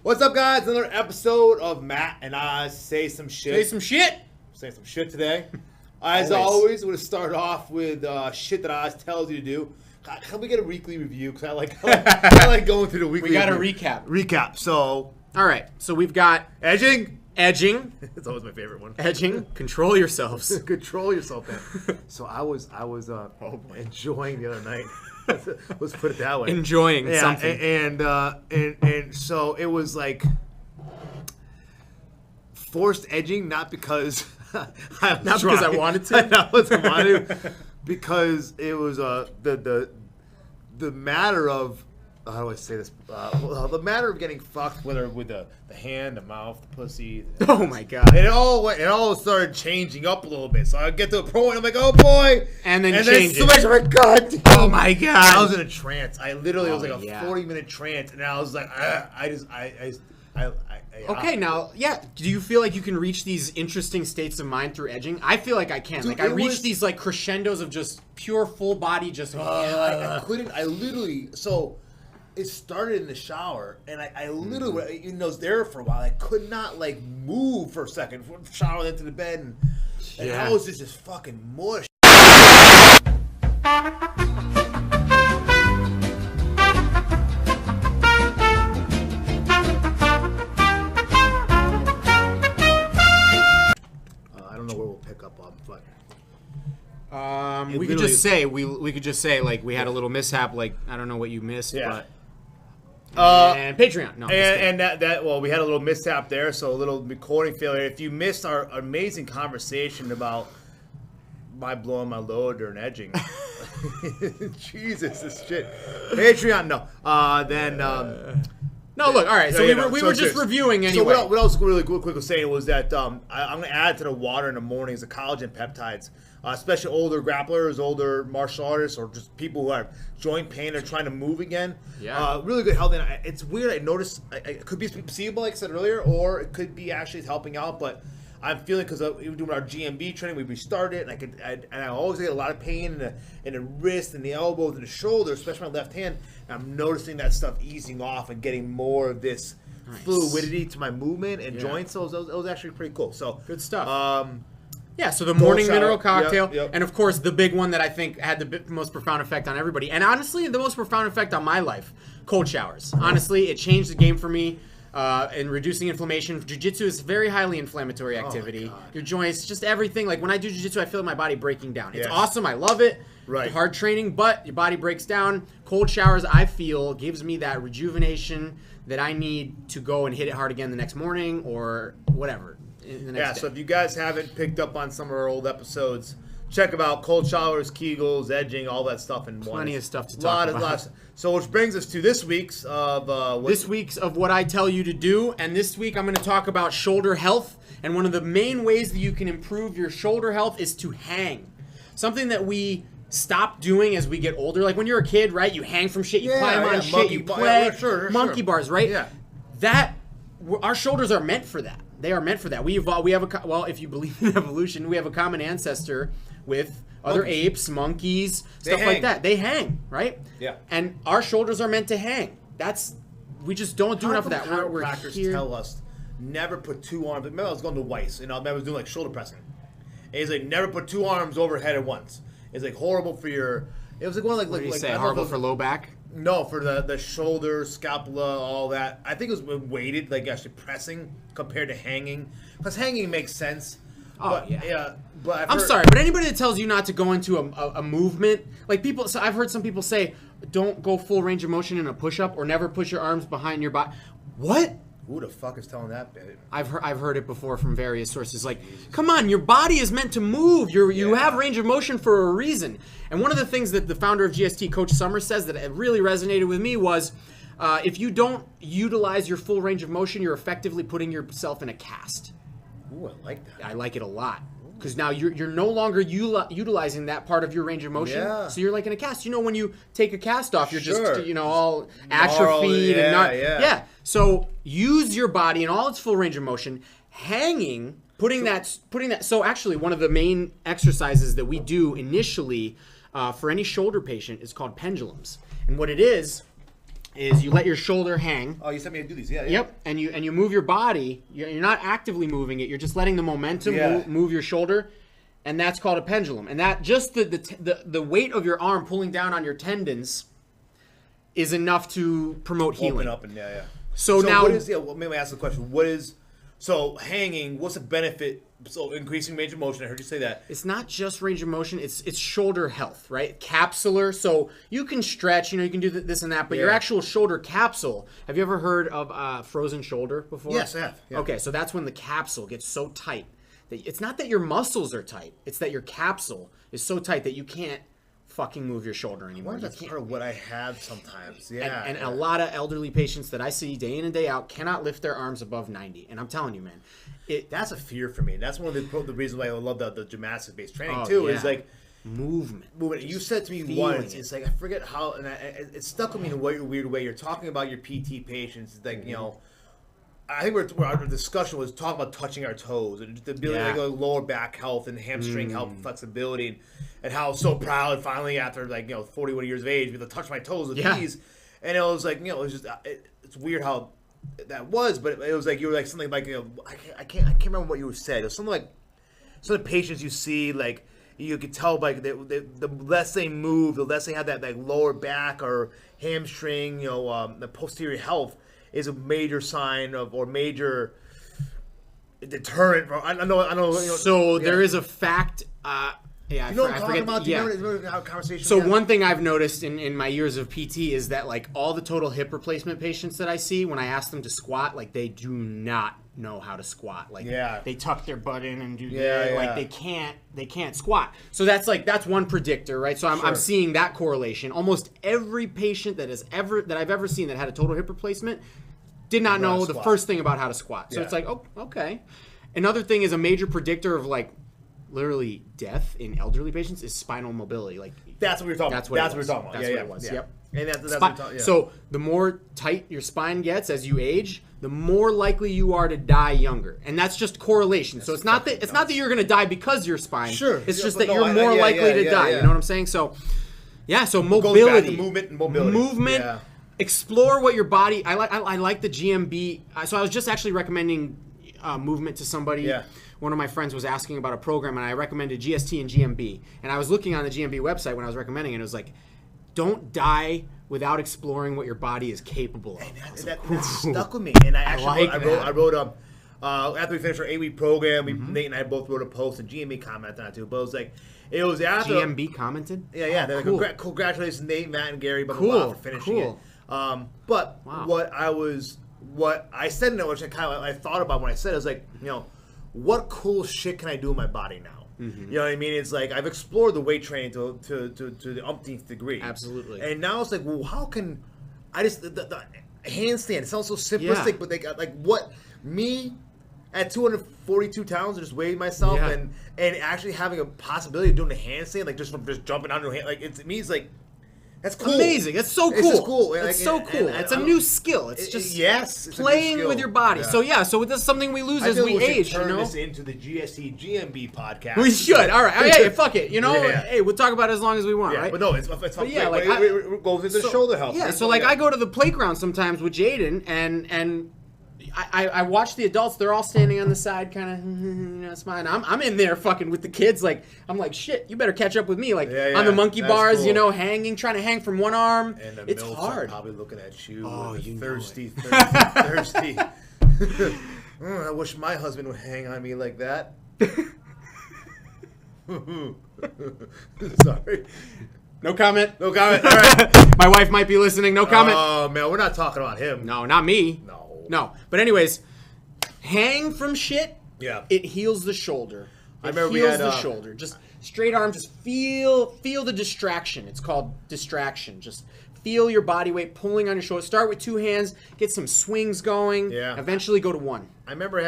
What's up, guys? Another episode of Matt and I Say Some Shit. Say some shit. Say some shit today. As always, we're going to start off with shit that Oz tells you to do. Can we get a weekly review? Because I like going through the weekly We got a review. recap. So, all right. So we've got edging. It's always my favorite one. Edging. Control yourselves. Control yourself, man. So I was enjoying the other night. Let's put it that way. Enjoying something. And so it was like forced edging, not because because I wanted to. Not because I wanted to, because it was the matter of how do I say this? The matter of getting fucked, whether with the hand, the mouth, the pussy. Oh my god! It all started changing up a little bit. So I get to a point, and I'm like, oh boy, and then so much. I'm like, God damn. Oh my god! I was in a trance. I literally was like a 40-minute trance, and I was like, Okay, now, do you feel like you can reach these interesting states of mind through edging? I feel like I can. Dude, I reach these like crescendos of just pure full body, just. I couldn't. I literally so. It started in the shower, and I literally, even though I was there for a while, I could not, like, move for a second. Shower into the bed, and I was just fucking mush. I don't know where we'll pick up on, but... we could just say, we could just say, like, we had a little mishap, like, I don't know what you missed, but... and Patreon. No, and that we had a little mishap there, so a little recording failure. If you missed our amazing conversation about my blowing my load during edging, Jesus, this shit. Patreon, no. No, look, all right. So we were just reviewing anyway. So what else really quick was saying was that I'm going to add to the water in the mornings the collagen peptides. Especially older grapplers, older martial artists, or just people who have joint pain or trying to move again. Yeah. Really good health. And it's weird. I noticed it could be placebo, like I said earlier, or it could be actually helping out. But I'm feeling because we were doing our GMB training, we restarted, and I always get a lot of pain in the wrist and the elbows and the shoulder, especially my left hand. And I'm noticing that stuff easing off and getting more of this fluidity to my movement and joints. So it was actually pretty cool. So good stuff. Yeah, so the morning mineral cocktail, yep. And of course the big one that I think had the most profound effect on everybody, and honestly the most profound effect on my life, cold showers. Honestly, it changed the game for me in reducing inflammation. Jiu-jitsu is a very highly inflammatory activity. Your joints, just everything. Like when I do jiu-jitsu, I feel my body breaking down. It's awesome. I love it. Right. Hard training, but your body breaks down. Cold showers, I feel, gives me that rejuvenation that I need to go and hit it hard again the next morning or whatever. So if you guys haven't picked up on some of our old episodes, check them out. Cold showers, Kegels, edging, all that stuff in one. Plenty of stuff to talk about. So which brings us to this week's of... what I tell you to do. And this week I'm going to talk about shoulder health. And one of the main ways that you can improve your shoulder health is to hang. Something that we stop doing as we get older. Like when you're a kid, right? You hang from shit, you climb on shit, you play. Monkey bars, right? Yeah. Our shoulders are meant for that. They are meant for that. We have if you believe in evolution, we have a common ancestor with other apes, monkeys, stuff like that. They hang, right? Yeah. And our shoulders are meant to hang. We just don't do enough of that. We're here. Tell us never put two arms. Remember, I was going to Weiss, and I was doing like shoulder pressing. And he's like, never put two arms overhead at once. It's like horrible for your. It was like one What did he say? Horrible for low back. No, for the shoulder, scapula, all that. I think it was weighted, like actually pressing compared to hanging. Because hanging makes sense. But I'm sorry, but anybody that tells you not to go into a movement, like people, so I've heard some people say, don't go full range of motion in a push-up or never push your arms behind your body. What? Who the fuck is telling that bit? I've heard it before from various sources. Like, come on, your body is meant to move. You have range of motion for a reason. And one of the things that the founder of GST, Coach Summers, says that it really resonated with me was, if you don't utilize your full range of motion, you're effectively putting yourself in a cast. Ooh, I like that. I like it a lot. Because now you're no longer utilizing that part of your range of motion. Yeah. So you're like in a cast. You know, when you take a cast off, you're just, all atrophied. Yeah. So use your body in all its full range of motion. Hanging, putting that. So actually, one of the main exercises that we do initially for any shoulder patient is called pendulums. And what it is is you let your shoulder hang. Oh, you sent me to do these, yeah. Yep, and you move your body. You're not actively moving it. You're just letting the momentum move your shoulder, and that's called a pendulum. And that just the weight of your arm pulling down on your tendons is enough to promote healing. Open up and So now, what is maybe I ask the question. So hanging? What's the benefit? So increasing range of motion. I heard you say that. It's not just range of motion. It's shoulder health, right? Capsular. So you can stretch. You can do this and that. But your actual shoulder capsule. Have you ever heard of frozen shoulder before? Yes, I have. Yeah. Okay, so that's when the capsule gets so tight that it's not that your muscles are tight. It's that your capsule is so tight that you can't fucking move your shoulder anymore. That's part of what I have sometimes. Yeah. And a lot of elderly patients that I see day in and day out cannot lift their arms above 90. And I'm telling you, man, that's a fear for me. That's one of the reasons why I love the gymnastics-based training too. Is like movement. You said to me once, it's like I forget how, and it stuck with me in a weird way. You're talking about your PT patients. It's like I think our discussion was talking about touching our toes and the ability to lower back health and hamstring health and flexibility, and how so proud finally after 41 years of age to be able to touch my toes with these, and it was like it was just it's weird how that was, but it was like you were like something like I can't remember what you said. It was something like some of the patients you see like. You could tell the less they move, the less they have that lower back or hamstring, the posterior health is a major sign of or major deterrent. I know. So there is a fact. I forget. Remember our conversation? So one thing I've noticed in my years of PT is that all the total hip replacement patients that I see, when I ask them to squat, they do not know how to squat. They tuck their butt in and do that. They can't squat. So that's one predictor, right? So I'm seeing that correlation. Almost every patient that I've ever seen that had a total hip replacement did not know the first thing about how to squat. So it's like, oh, okay. Another thing is a major predictor of literally death in elderly patients is spinal mobility. That's what we were talking about. That's what we were talking about. That's what it was. Yep. And that's what we're talking. So the more tight your spine gets as you age, the more likely you are to die younger, and that's just correlation. So it's not that you're going to die because your spine. Sure. It's just that you're more likely to die. You know what I'm saying? So so mobility, movement, and mobility. Yeah. Explore what your body. I like the GMB. So I was just actually recommending movement to somebody. Yeah. One of my friends was asking about a program, and I recommended GST and GMB. And I was looking on the GMB website when I was recommending it. It was like, don't die without exploring what your body is capable of. That stuck with me. And I wrote after we finished our 8-week program, Nate and I both wrote a post, and GMB commented on it too. But it was after GMB commented. Yeah. They're cool. like, congratulations, Nate, Matt, and Gary, for finishing it. But what I said in it, which I thought about when I said it, I was like, what cool shit can I do with my body now? You know what I mean? It's like I've explored the weight training to the umpteenth degree. Absolutely. And now it's like, well, how can I just the handstand? It sounds so simplistic, but they got what me at 242 pounds, just weighing myself and actually having a possibility of doing a handstand, just from just jumping onto a hand, it means that's cool. Amazing. That's so cool. It's just cool. It's so cool. It's a new skill. It's just playing with your body. Yeah. So this is something we lose as we age. Turn this into the GSC GMB podcast. We should. All right. Hey, fuck it. Hey, we'll talk about it as long as we want, right? But no, it's fun. It goes into shoulder health. Yeah. So I go to the playground sometimes with Jaden, and I watch the adults. They're all standing on the side, kind of smiling. I'm in there fucking with the kids. I'm like, shit, you better catch up with me. On the monkey bars, cool. Trying to hang from one arm. And the it's milfs hard. Are probably looking at you. Oh, you thirsty. I wish my husband would hang on me like that. Sorry. No comment. All right. My wife might be listening. No comment. Oh man, we're not talking about him. No, not me. No. But anyways, hang from shit. Yeah. It heals the shoulder. I remember heals the shoulder. Just straight arm. Just feel the distraction. It's called distraction. Just feel your body weight pulling on your shoulder. Start with 2 hands. Get some swings going. Yeah. Eventually go to 1. I remember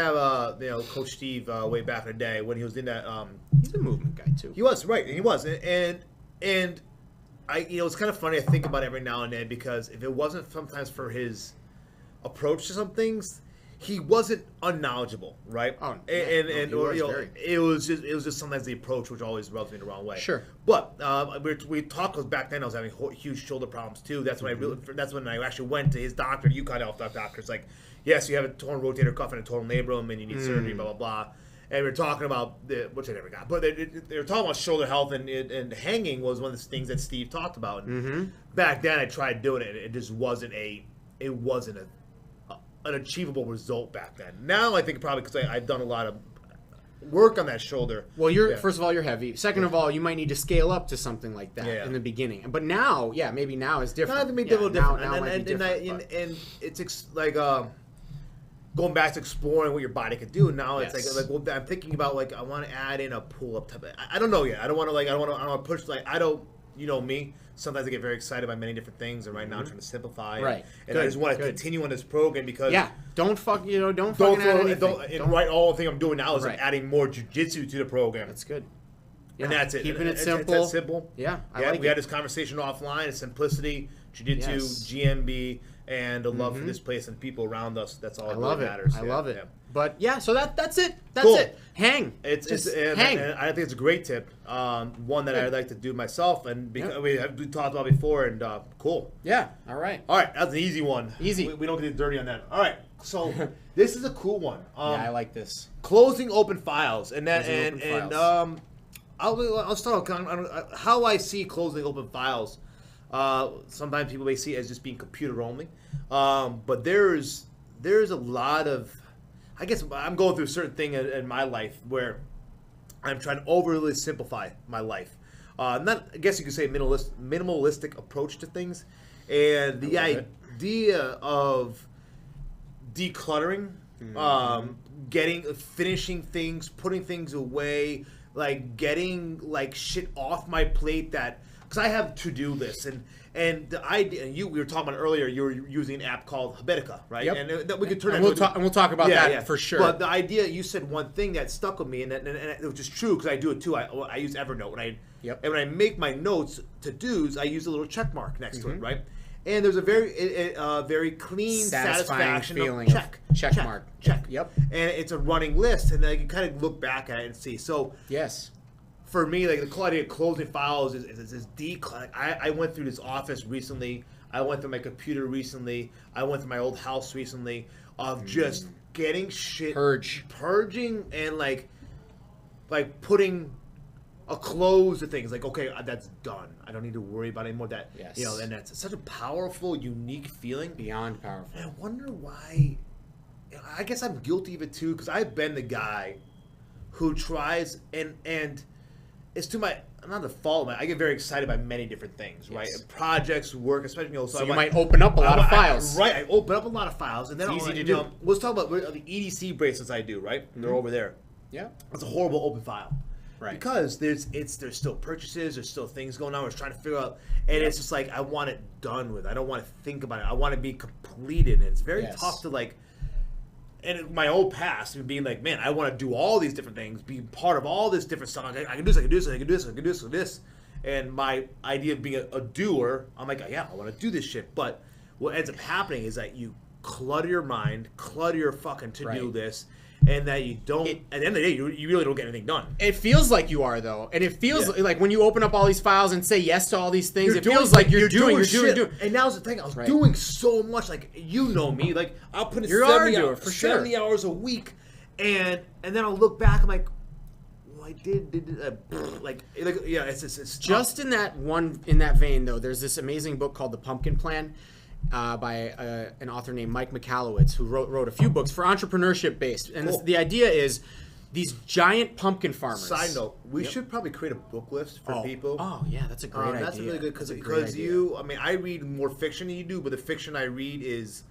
Coach Steve way back in the day when he was in that. He's a movement guy too. He was right. He was and I it's kind of funny. I think about it every now and then because if it wasn't sometimes for his approach to some things, he wasn't unknowledgeable, right? Oh, it was just sometimes the approach which always rubs me the wrong way. Sure. But we talked because back then I was having huge shoulder problems too. That's when I actually went to his doctor, UConn Health doctor. It's like, yes, you have a torn rotator cuff and a torn labrum, and you need surgery, blah blah blah. And we were talking about which I never got, but they were talking about shoulder health, and hanging was one of the things that Steve talked about. And back then, I tried doing it, and it just wasn't an achievable result back then. Now I think probably because I've done a lot of work on that shoulder. Well, first of all, you're heavy. Second of all, you might need to scale up to something like that in the beginning. But now, maybe now is different. Now it may be a little different. And it's like going back to exploring what your body could do. Now it's like well, I'm thinking about I want to add in a pull up type. I don't know yet. I don't want to push you know me. Sometimes I get very excited by many different things, and right now I'm trying to simplify. Right. And I just want to continue on this program because don't fucking add anything. Right, all the thing I'm doing now is I'm adding more jiu-jitsu to the program. That's good. And that's it. Keeping it simple. It's simple. Yeah, we had this conversation offline. It's simplicity, jiu-jitsu, GMB, and a love for this place and people around us. That's all that matters. I love it. But so that's it. That's cool. it. Hang. Hang. And I think it's a great tip. One that I'd like to do myself, and because we talked about before, and cool. Yeah. All right. That's an easy one. Easy. We don't get dirty on that. All right. So this is a cool one. I like this. Closing open files, and I'll start with how I see closing open files. Sometimes people may see it as just being computer only, but there's a lot of, I guess I'm going through a certain thing in my life where I'm trying to overly simplify my life. I guess you could say minimalistic approach to things, and the idea of decluttering, finishing things, putting things away, getting shit off my plate because I have to-do lists, and the idea, we were talking about earlier, you were using an app called Habitica, right? Yep. And that we could turn. And we'll talk about that for sure. But the idea, you said one thing that stuck with me, which is true because I do it too. I use Evernote, and when I make my notes to-dos, I use a little check mark next to it, right? And there's a very clean, satisfaction feeling check mark. Yep. And it's a running list, and I can kind of look back at it and see. So yes. For me, the quality of closing files is decluttering. I went through this office recently. I went through my computer recently. I went through my old house recently of just getting shit purging, and putting a close to things. Okay, that's done. I don't need to worry about it anymore. And that's such a powerful, unique feeling. Beyond powerful. And I wonder why. I guess I'm guilty of it too, because I've been the guy who tries and it's to my not the fault. I get very excited by many different things, right? Projects, work, especially. So you might open up a lot of files, right? I open up a lot of files, and then it's easy to do. Let's talk about the EDC bracelets I do, right? They're over there. Yeah, it's a horrible open file, right? Because there's still purchases, there's still things going on. We're trying to figure out, and it's just I want it done with. I don't want to think about it. I want to be completed, and it's very tough to And in my old past, being man, I want to do all these different things, be part of all this different stuff. I can do this, I can do this, I can do this, I can do this, this. And my idea of being a doer, I'm I want to do this shit. But what ends up happening is that you clutter your mind, clutter your fucking to-do list, and that you don't, at the end of the day, you really don't get anything done. It feels like you are, though. And it feels like when you open up all these files and say yes to all these things, it feels like you're doing. And now's the thing, I was doing so much, you know me, I'll put in 70 hours a week, and then I'll look back, I'm well, I did it's just in that vein, though, there's this amazing book called The Pumpkin Plan, by an author named Mike Michalowicz, who wrote a few books for entrepreneurship based. And the idea is these giant pumpkin farmers. Side note, we should probably create a book list for people. Oh, yeah, that's a great idea. That's really good because I read more fiction than you do, but the fiction I read is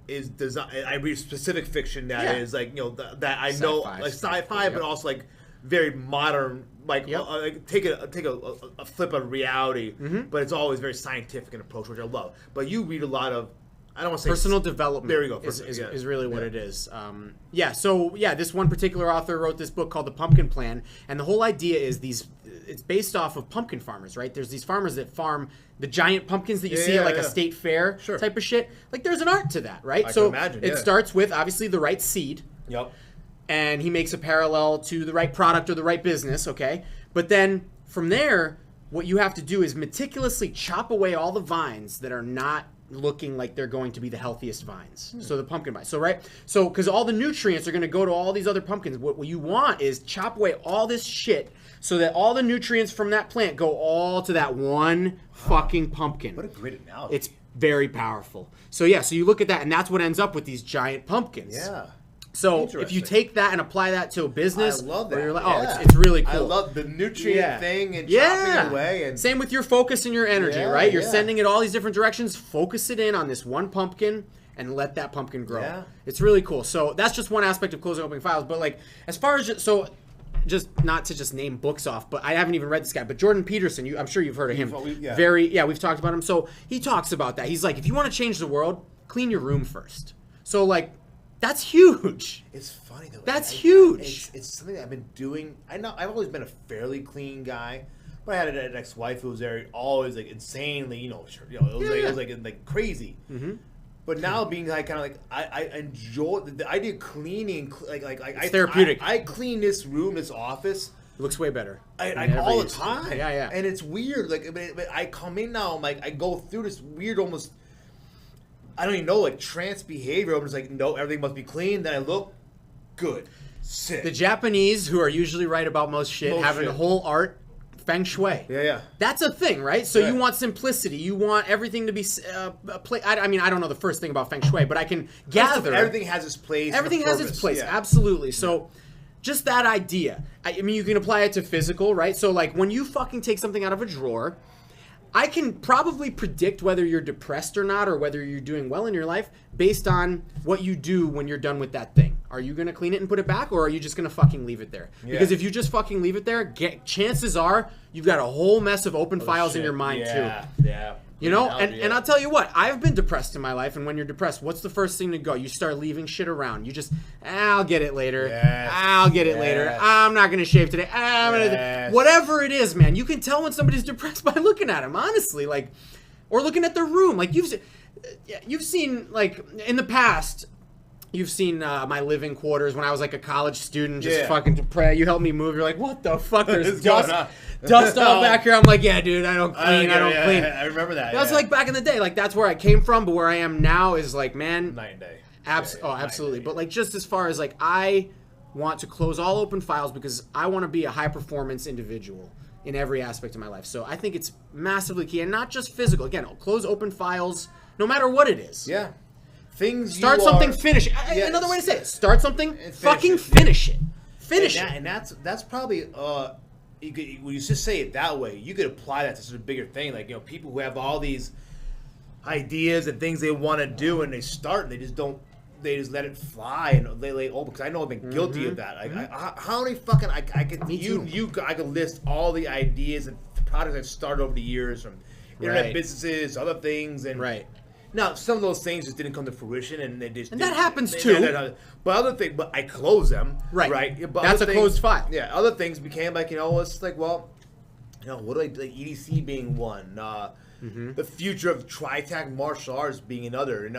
design. I read specific fiction that is that I know sci-fi, but also very modern. Take a flip of reality, but it's always very scientific in approach, which I love. But you read a lot of I don't want to say personal development. There we go. Is really what it is. So this one particular author wrote this book called The Pumpkin Plan, and the whole idea is it's based off of pumpkin farmers, right? There's these farmers that farm the giant pumpkins that you see at like a state fair type of shit. Like there's an art to that, right? I can imagine, it starts with obviously the right seed. Yep. And he makes a parallel to the right product or the right business, okay? But then from there, what you have to do is meticulously chop away all the vines that are not looking like they're going to be the healthiest vines. So the pumpkin vines. So because all the nutrients are going to go to all these other pumpkins. What you want is chop away all this shit so that all the nutrients from that plant go all to that one fucking pumpkin. What a great analogy. It's very powerful. So you look at that, and that's what ends up with these giant pumpkins. Yeah. So if you take that and apply that to a business, I love that. Where you're like, it's really cool. I love the nutrient thing and chopping away. And same with your focus and your energy, right? You're sending it all these different directions. Focus it in on this one pumpkin and let that pumpkin grow. Yeah. It's really cool. So that's just one aspect of closing opening files. But like as far as just not to just name books off, but I haven't even read this guy. But Jordan Peterson, I'm sure you've heard of him. We've talked about him. So he talks about that. He's like, if you want to change the world, clean your room first. So like. That's huge. It's funny though. That's huge. It's something that I've been doing. I've always been a fairly clean guy, but I had an ex-wife who was always like insanely, it was like crazy. Mm-hmm. But now being like kind of like I enjoy the idea of cleaning. It's therapeutic. I clean this room, this office. It looks way better. I all the time. Yeah. And it's weird. Like, but I come in now. I'm like I go through this weird almost. I don't even know, like, trance behavior. I'm just like, no, everything must be clean. Then I look good. Sick. The Japanese, who are usually right about most shit, having the whole art, feng shui. Yeah. That's a thing, right? So you want simplicity. You want everything to be... I mean, I don't know the first thing about feng shui, but I can gather... Everything has its place. Everything has its place, absolutely. So... Just that idea. I mean, you can apply it to physical, right? So, like, when you fucking take something out of a drawer... I can probably predict whether you're depressed or not, or whether you're doing well in your life based on what you do when you're done with that thing. Are you going to clean it and put it back, or are you just going to fucking leave it there? Yeah. Because if you just fucking leave it there, chances are you've got a whole mess of open files in your mind too. Yeah. And I'll tell you what, I've been depressed in my life, and when you're depressed, what's the first thing to go? You start leaving shit around. You just, I'll get it later. I'll get it later. I'm not going to shave today. Whatever it is, man. You can tell when somebody's depressed by looking at them, honestly. Like, or looking at their room. Like, you've seen, like, in the past... You've seen my living quarters when I was like a college student, just fucking to pray. You helped me move. You're like, what the fuck? There's dust all back here. I'm like, yeah, dude, I don't clean. I remember that. That's like back in the day. Like that's where I came from, but where I am now is like, man, night and day. Absolutely. But like just as far as like I want to close all open files because I want to be a high performance individual in every aspect of my life. So I think it's massively key, and not just physical. Again, close open files, no matter what it is. Yeah. Start something, finish it. Another way to say it. Start something, fucking finish it. Finish it. And that's probably, when you just say it that way, you could apply that to sort of bigger thing. Like, people who have all these ideas and things they want to do, and they start, and they just let it fly, and they lay open. Because I know I've been guilty of that. Like, how many fucking, I could list all the ideas and products I've started over the years from internet businesses, other things, and now, some of those things just didn't come to fruition, and they just... And that happens, too. But I close them, right? But that's a closed file. Yeah, other things became like, it's like, well, what do I... Like, EDC being one, the future of Tri-Tac martial arts being another. And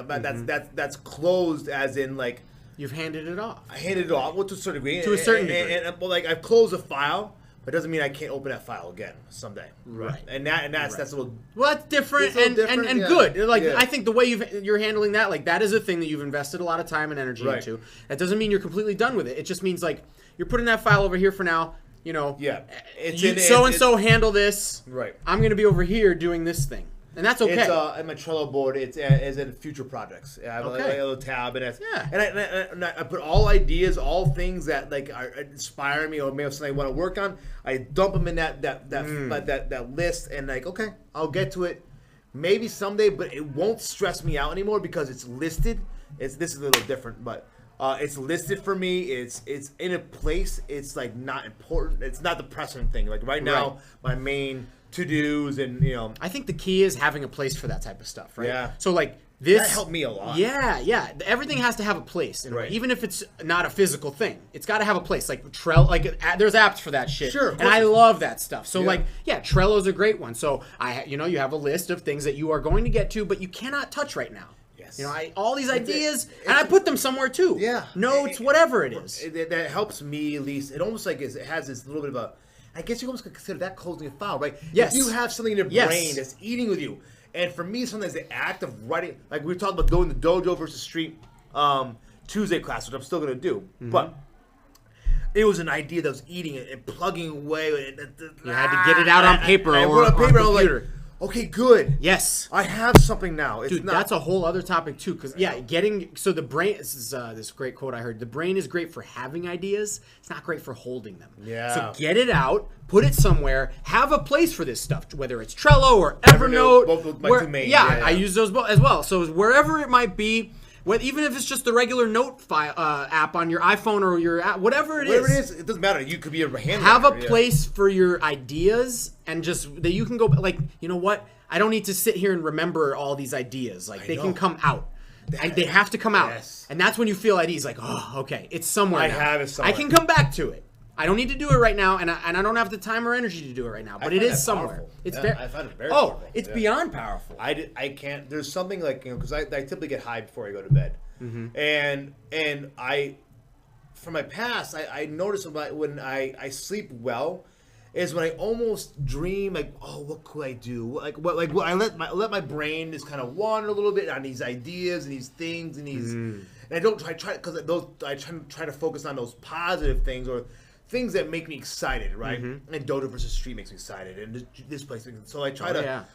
that's closed as in, like... You've handed it off. I handed it off, well, to a certain degree. To a certain degree. But, like, I've closed a file... But it doesn't mean I can't open that file again someday. Right. And that's a little... Well, that's different and good. Like, I think the way you're handling that, like, that is a thing that you've invested a lot of time and energy into. That doesn't mean you're completely done with it. It just means, like, you're putting that file over here for now, so-and-so handle this. Right. I'm going to be over here doing this thing. And that's okay. It's in my Trello board. It's as in future projects. I have a little tab, and I put all ideas, all things that like are inspire me, or maybe something I want to work on. I dump them in that list, and like, okay, I'll get to it maybe someday, but it won't stress me out anymore because it's listed. This is a little different, but it's listed for me. It's in a place. It's like not important. It's not the pressing thing. Like right now, my main to-dos and I think the key is having a place for that type of stuff, right? Yeah. So like that helped me a lot. Yeah. Everything has to have a place, even if it's not a physical thing. It's got to have a place. Like Trello, like there's apps for that shit. Sure, and I love that stuff. So Trello's a great one. So you have a list of things that you are going to get to, but you cannot touch right now. Yes. All these ideas, and I put them somewhere too. Yeah. Notes, whatever it is. That helps me at least. It almost like it has this little bit of a. I guess you almost could consider that closing a file, right? Yes. If you have something in your brain that's eating with you. And for me, sometimes the act of writing, like we were talking about going to dojo versus street Tuesday class, which I'm still going to do. Mm-hmm. But it was an idea that was eating it and plugging away. You had to get it out on paper or on computer. Like, okay, good. Yes. I have something now. Dude, that's a whole other topic too. Because, so the brain, this is this great quote I heard. The brain is great for having ideas. It's not great for holding them. Yeah. So get it out, put it somewhere, have a place for this stuff, whether it's Trello or Evernote. Both of my two main. Yeah, I use those as well. So wherever it might be, even if it's just the regular note file app on your iPhone or your app, whatever it is, it doesn't matter. You could be a hand. Have a place for your ideas, and just that you can go. Like, you know what? I don't need to sit here and remember all these ideas. Like they can come out. They have to come out, and that's when you feel ideas. Like, oh, okay, it's somewhere. Have it somewhere. I can come back to it. I don't need to do it right now, and I don't have the time or energy to do it right now. But it is somewhere. Powerful. It's I find it very powerful. It's beyond powerful. I can't. There's something like, because I typically get high before I go to bed, and I, from my past, I notice when I sleep well, is when I almost dream like, oh, what could I do? I let my brain just kind of wander a little bit on these ideas and these things and these, and I don't try because I try to focus on those positive things or things that make me excited, right? And dojo versus street makes me excited, and this place. So I try to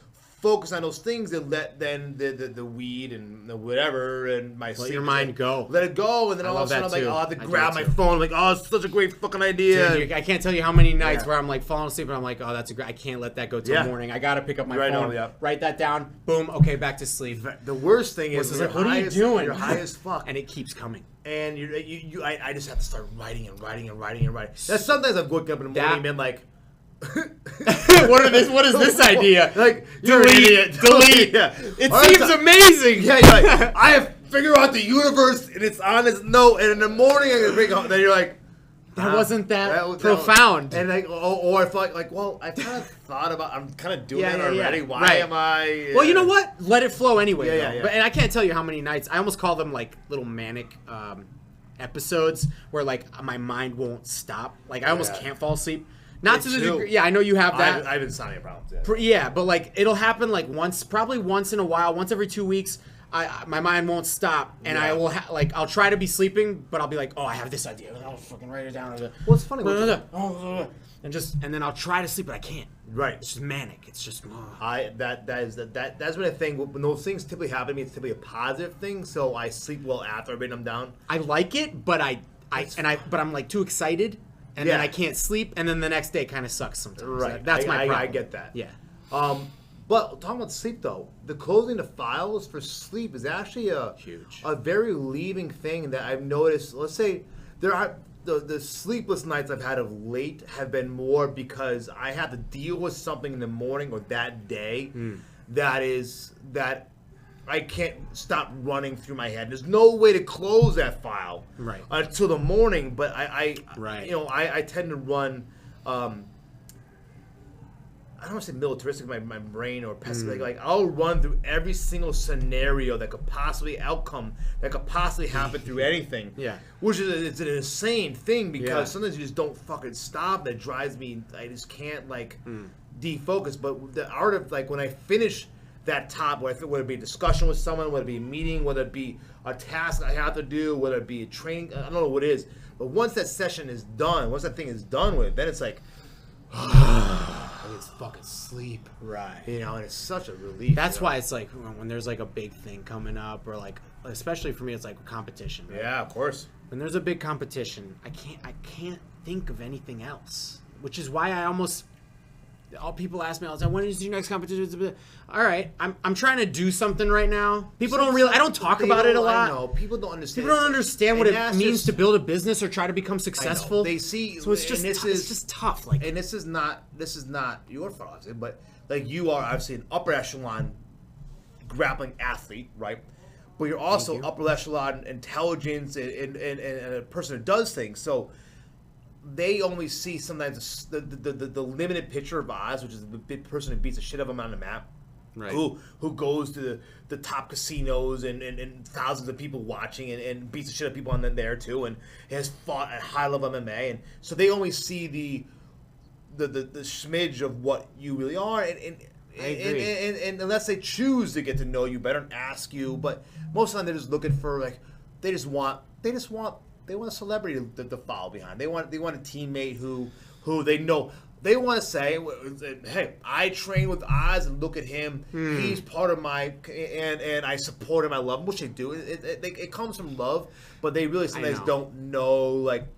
focus on those things and let then the weed and the whatever and my let your mind go. Let it go, and then all of a sudden I'm like, oh, I have to grab my phone. I'm like, oh, it's such a great fucking idea. Dude, I can't tell you how many nights where I'm like falling asleep and I'm like, oh, that's a great. I can't let that go till morning. I gotta pick up my phone, write that down. Boom. Okay, back to sleep. The worst thing is, like, what are you doing? You're high as fuck, and it keeps coming. And I just have to start writing. That's sometimes I've woken up in the morning and been like. What is this idea? Like, you're an idiot. Delete. It seems amazing. Yeah, you're like, I have figured out the universe, and it's on this note, and in the morning I'm gonna bring it home. Then you're like, that wasn't that profound. And like, or I feel like, well, I've kind of thought about, I'm kind of doing it already. Why am I? Well, you know what? Let it flow anyway. Yeah. But, and I can't tell you how many nights. I almost call them like little manic episodes where like my mind won't stop. Like I almost can't fall asleep. Not to the degree. Yeah, I know you have that. I have insomnia problems. Yeah, but like it'll happen like probably once in a while, once every 2 weeks. My mind won't stop, and I will I'll try to be sleeping, but I'll be like, oh, I have this idea. I'll fucking write it down. Well, it's funny. And then I'll try to sleep, but I can't. Right. It's just manic. It's just. That's when I think when those things typically happen to me, it's typically a positive thing. So I sleep well after I write them down. I like it, but I'm like too excited. And then I can't sleep, and then the next day kind of sucks sometimes. Right. That's my problem. I get that. Yeah. But talking about sleep, though, the closing the files for sleep is actually a very relieving thing that I've noticed. Let's say there are the sleepless nights I've had of late have been more because I have to deal with something in the morning or that day that I can't stop running through my head. There's no way to close that file until the morning. But I tend to run. I don't want to say militaristic my brain or pessimistic. Like I'll run through every single scenario that could possibly happen through anything. Yeah, which is it's an insane thing because sometimes you just don't fucking stop. That drives me. I just can't defocus. But the art of when I finish that top, whether it be a discussion with someone, whether it be a meeting, whether it be a task I have to do, whether it be a training, I don't know what it is. But once that session is done, once that thing is done with, then it's like, it's fucking sleep. Right. And it's such a relief. That's why it's like when there's like a big thing coming up or especially for me, it's like a competition. Right? Yeah, of course. When there's a big competition, I can't think of anything else, which is why I almost... All people ask me all the time, when is your next competition? All right, I'm trying to do something right now. People don't really. I don't talk about it a lot. I know. People don't understand. People don't understand what it means to build a business or try to become successful. They see. So it's just tough. And this is not your fault, but you are obviously an upper echelon grappling athlete, right? but you're also upper echelon intelligence and a person who does things. So they only see sometimes the limited picture of Oz, which is the big person who beats the shit out of him on the map. Right. Who goes to the top casinos and thousands of people watching and beats the shit out of people on there too, and has fought at high level MMA, and so they only see the smidge of what you really are, and unless they choose to get to know you better and ask you, but most of the time they're just looking for like they want a celebrity to follow behind. They want a teammate who they know. They want to say, hey, I train with Oz and look at him. He's part of my and I support him. I love him, which they do. It comes from love, but they really sometimes don't know. Like,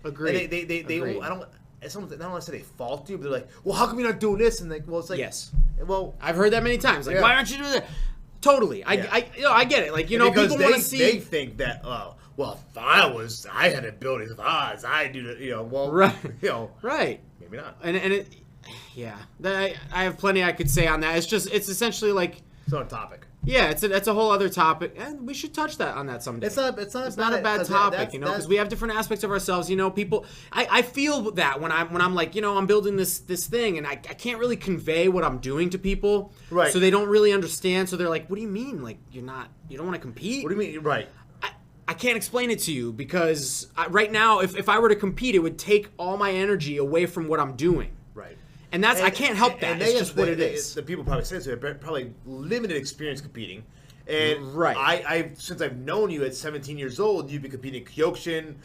agree. I don't want to say they fault you, but they're like, well, how come you're not doing this? And like, well, it's like, yes. Well, I've heard that many times. Like, why aren't you doing that? Totally. I get it. Like, people want to see. They think that, well, if I had abilities of Oz, I do that. Well, right. Right. Maybe not. And it, I have plenty I could say on that. It's essentially like it's on topic. Yeah, it's a whole other topic, and we should touch that on that someday. It's not a bad topic, because we have different aspects of ourselves. People, I feel that when I'm like, I'm building this thing, and I can't really convey what I'm doing to people, right? So they don't really understand. So they're like, "What do you mean? Like you don't want to compete? What do you mean? Right? I can't explain it to you because right now, if I were to compete, it would take all my energy away from what I'm doing. Right. And I can't help that. It's just what it is. The people probably say this. They're probably limited experience competing. And right. I since I've known you at 17 years old, you've been competing Kyokushin,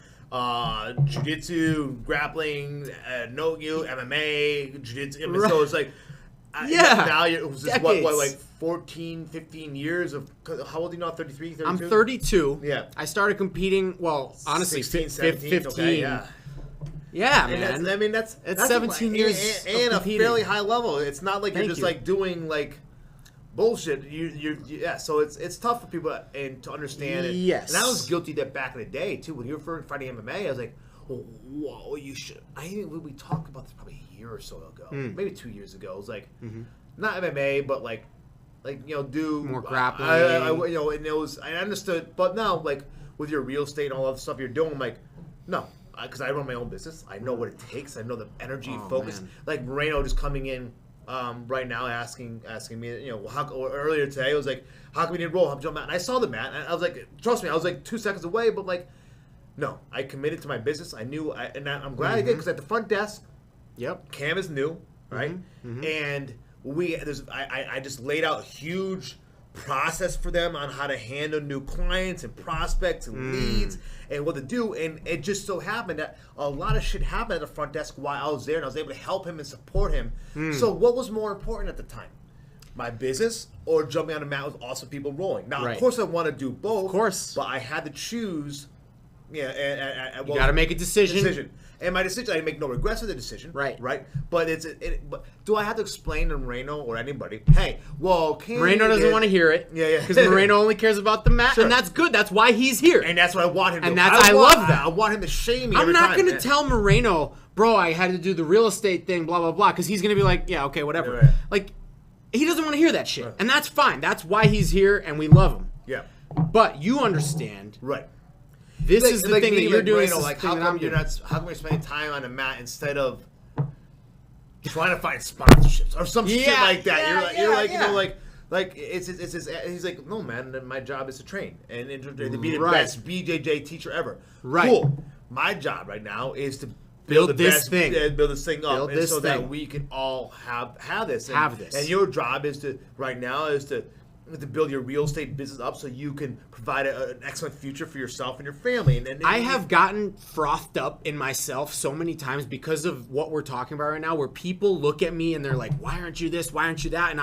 jiu-jitsu, grappling, no-gi, MMA, jiu-jitsu. Right. So it's like, now you're like 14, 15 years of, how old are you now, 33, 32? I'm 32. Yeah. I started competing, well, honestly, 16, 17, 15. Okay, yeah. Yeah, man. That's 17 years and a competing. fairly high level. It's not like you're just like doing like bullshit. So it's tough for people to understand it. Yes. And I was guilty of that back in the day too. When you were fighting MMA, I was like, whoa, you should. We talked about this probably a year or so ago, maybe 2 years ago. It was like not MMA, but like do more grappling. And it was, I understood, but now like with your real estate and all that stuff you're doing, I'm like, no. Because I run my own business, I know what it takes. I know the energy, focus. Man. Like Moreno just coming in right now, asking me, earlier today, I was like, "How can we need to roll? How can we jump out?" And I saw the mat, and I was like, "Trust me," I was like 2 seconds away, but like, no, I committed to my business. I knew, and I'm glad I did because at the front desk, Cam is new, right? And I just laid out a huge process for them on how to handle new clients and prospects and leads and what to do, and it just so happened that a lot of shit happened at the front desk while I was there, and I was able to help him and support him. So what was more important at the time, my business or jumping on the mat with awesome people rolling? Now of course I want to do both, of course, but I had to choose. You got to make a decision. And my decision, I make no regrets with the decision. Right. But but do I have to explain to Moreno or anybody? Hey, well, Moreno doesn't want to hear it. Yeah. Because Moreno only cares about the mat, and that's good. That's why he's here. And that's what I want him to. And I love that. I want him to shame me. I'm not going to tell Moreno, bro, I had to do the real estate thing, blah blah blah, because he's going to be like, yeah, okay, whatever. Right. Like, he doesn't want to hear that shit, and that's fine. That's why he's here, and we love him. Yeah. But you understand, right? This is the thing that you're doing. Like, how come you're spending time on the mat instead of trying to find sponsorships or some shit like that? He's like, no, man, my job is to train and to be the best BJJ teacher ever. Right. Cool. My job right now is to build this thing up, that we can all have this. And your job is to build your real estate business up so you can provide an excellent future for yourself and your family. And I have gotten frothed up in myself so many times because of what we're talking about right now, where people look at me and they're like, why aren't you this? Why aren't you that? And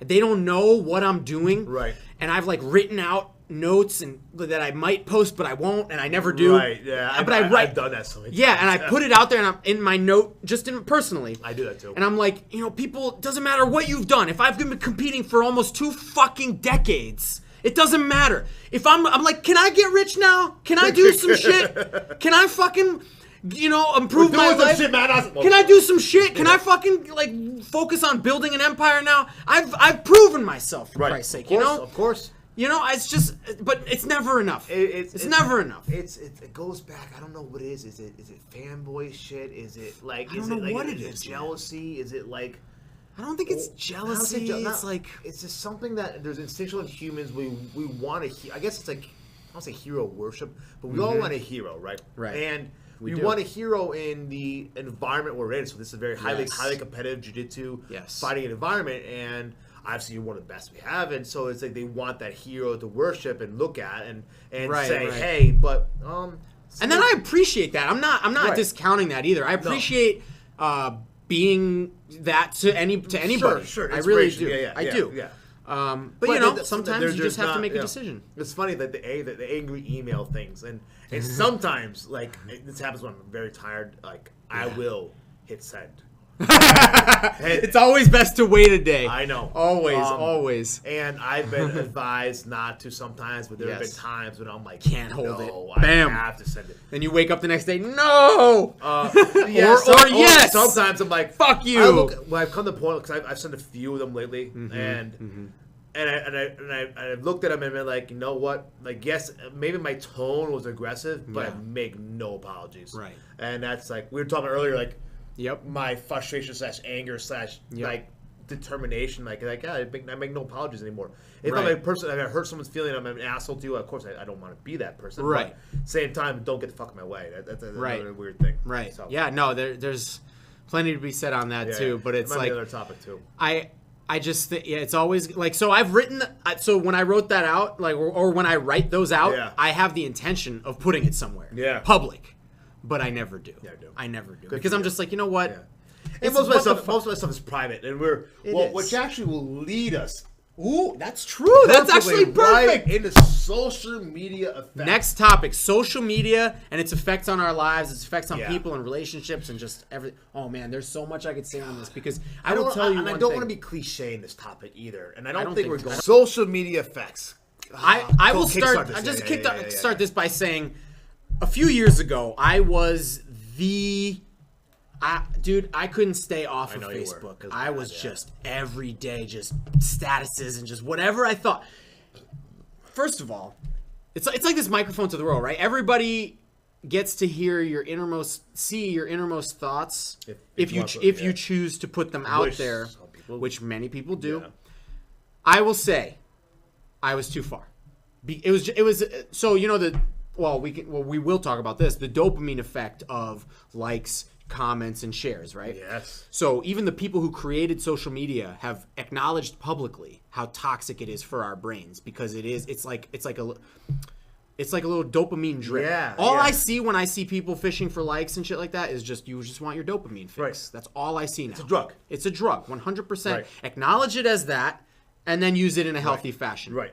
they don't know what I'm doing. Right. And I've written out notes and that I might post, but I won't, and I never do. Right, yeah. I've done that so many times. Yeah, and I put it out there, and I'm in my note, personally. I do that too. And I'm like, people, it doesn't matter what you've done. If I've been competing for almost 2 fucking decades, it doesn't matter. If I'm like, can I get rich now? Can I do some shit? Can I fucking, improve my life? Shit, man. Can I do some shit? Can I fucking focus on building an empire now? I've proven myself, for Christ's sake, Of course. You know, it's just, but it's never enough. It's never enough. It goes back. I don't know what it is. Is it fanboy shit? Is it like? I don't know what it is. Jealousy? Is it like? I don't think it's jealousy. It's like it's just something that there's instinctual in humans. We want to. I guess it's like I don't say hero worship, but we all want a hero, right? Right. And we want a hero in the environment we're in. So this is a very highly competitive jiu-jitsu fighting environment, and obviously you're one of the best we have, and so it's like they want that hero to worship and look at and say, hey, but and then I appreciate that. I'm not discounting that either. I appreciate being that to anybody. Sure. I really do. Yeah, I do. Yeah. But you know, sometimes you just have to make a decision. It's funny that the angry email things, and sometimes like this happens when I'm very tired. Like I will hit send. It's always best to wait a day. I know. Always. And I've been advised not to sometimes, but there have been times when I'm like, can't hold it. Bam. I have to send it. Then you wake up the next day, no. Or yes. Sometimes I'm like, fuck you. I've come to the point because I've sent a few of them lately, and I've looked at them and been like, you know what? Like, yes, maybe my tone was aggressive, but I make no apologies. Right. And that's like we were talking earlier, like. Yep. My frustration / anger / like determination, like I make no apologies anymore. If I'm a person, if I hurt someone's feeling, I'm an asshole to you. Of course, I don't want to be that person. Right. But same time, don't get the fuck in my way. That's another weird thing. Right. So. Yeah. No. There's plenty to be said on that too. But it's like another topic too. I just it's always like so. I've written so when I wrote that out, like or when I write those out, I have the intention of putting it somewhere. Yeah. Public. But I never do. Yeah, I do. I never do. Because I'm just like, you know what? Yeah. And most of my stuff is private, and which actually will lead us. Ooh, that's true. That's actually perfect. Right into social media effects. Next topic: social media and its effects on our lives, its effects on people and relationships, and just everything. Oh man, there's so much I could say on this because I will tell you. And one I don't thing. want to be cliche in this topic either, and I don't think we're going. Social media effects. I will start. I just start this by saying, a few years ago, I was dude, I couldn't stay off of Facebook. I was just every day, just statuses and just whatever I thought. First of all, it's like this microphone to the world, right? Everybody gets to hear your innermost thoughts if you choose to put them out there, which many people do. Yeah. I will say, I was too far. It was so you know we will talk about this, the dopamine effect of likes, comments, and shares, right? Yes. So even the people who created social media have acknowledged publicly how toxic it is for our brains because it's like a little dopamine drip. Yeah. I see when I see people fishing for likes and shit like that is you just want your dopamine fix. Right. That's all I see now. It's a drug. It's a drug, 100%. Right. Acknowledge it as that and then use it in a healthy fashion. Right.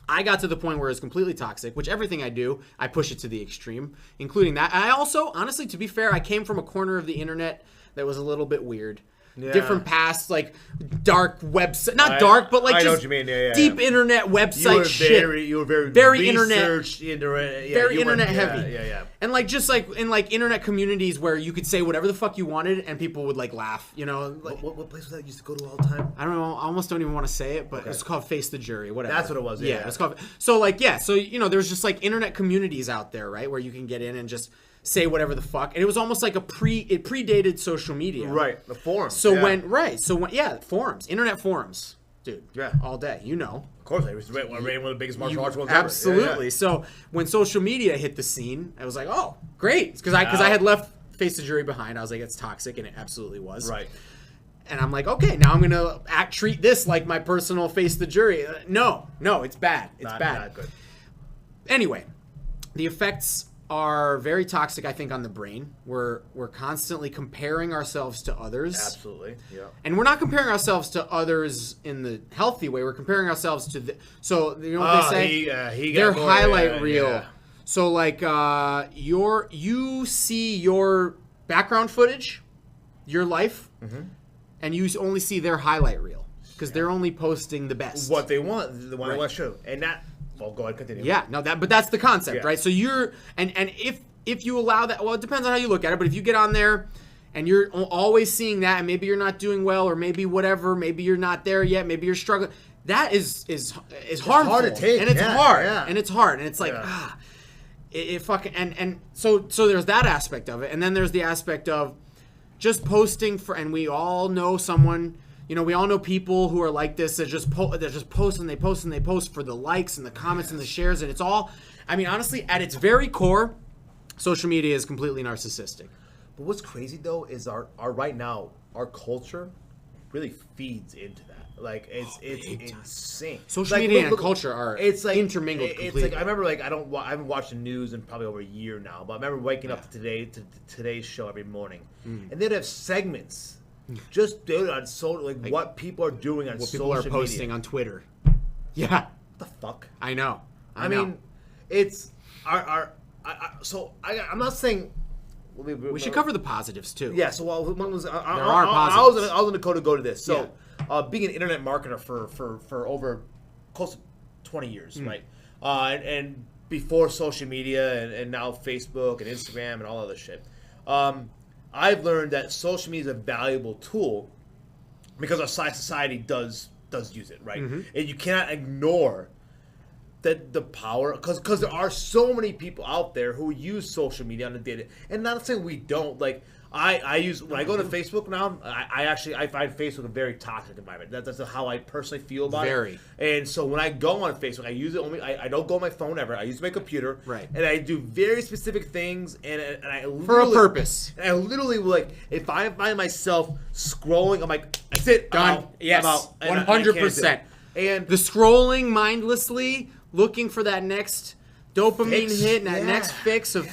I got to the point where it's completely toxic, which everything I do, I push it to the extreme, including that. And I also, honestly, to be fair, I came from a corner of the internet that was a little bit weird. Yeah. Different past, like, dark website. Not dark, but like just deep internet website shit. You were very very internet heavy. Yeah. And like just like in like internet communities where you could say whatever the fuck you wanted and people would like laugh, you know. Like, what place was that you used to go to all the time? I don't know. I almost don't even want to say it, but it's called Face the Jury, whatever. That's what it was. Yeah. It's called. So you know, there's just like internet communities out there, right, where you can get in and just say whatever the fuck, and it was almost like it predated social media, right? The forums. So forums, internet forums, dude. Yeah, all day, you know. Of course, I was one of the biggest martial arts ones absolutely. ever. Yeah. So when social media hit the scene, I was like, oh, great, because I had left Face the Jury behind. I was like, it's toxic, and it absolutely was. Right. And I'm like, okay, now I'm gonna treat this like my personal Face the Jury. No, it's bad. It's bad. Not good. Anyway, the effects are very toxic, I think, on the brain. We're constantly comparing ourselves to others. Absolutely, yeah. And we're not comparing ourselves to others in the healthy way. We're comparing ourselves to so you know what they say? Their highlight reel. Yeah. So like you see your background footage, your life, and you only see their highlight reel because they're only posting the best. What they want, the one they want to show, and that. Well, go ahead, continue. Yeah, no, but that's the concept, right? So you're and if you allow that, well, it depends on how you look at it. But if you get on there and you're always seeing that, and maybe you're not doing well, or maybe whatever, maybe you're not there yet, maybe you're struggling. that is harmful. Hard to take. And it's hard. Yeah. And it's hard. And it's like, it fucking, and so there's that aspect of it. And then there's the aspect of just posting and we all know someone, we all know people who are like this that just post and they post for the likes and the comments and the shares. And it's all, I mean, honestly, at its very core, social media is completely narcissistic. But what's crazy though is our right now, our culture really feeds into that. Like it's insane. Social media and culture are intermingled completely. It's like I remember I haven't watched the news in probably over a year now, but I remember waking up to today's show every morning, and they'd have segments just on what people are doing on social media. What people are posting on Twitter. Yeah. What the fuck? I know. I mean, it's I'm not saying. We should cover the positives too. Yeah. So there are positives. I was in the code to go to this. So. Yeah. Being an internet marketer for over close to 20 years, right? And before social media and now Facebook and Instagram and all other shit, I've learned that social media is a valuable tool because our society does use it, right? Mm-hmm. And you cannot ignore that the power, because there are so many people out there who use social media on a daily, and not saying we don't, like. I use when I go to Facebook now. I find Facebook a very toxic environment. That's how I personally feel about it. And so when I go on Facebook, I use it only. I don't go on my phone ever. I use my computer. Right. And I do very specific things, and I for a purpose. And I literally will, if I find myself scrolling, I'm like, that's it. Done. Yes. 100%. And the scrolling mindlessly, looking for that next dopamine hit and that next fix of.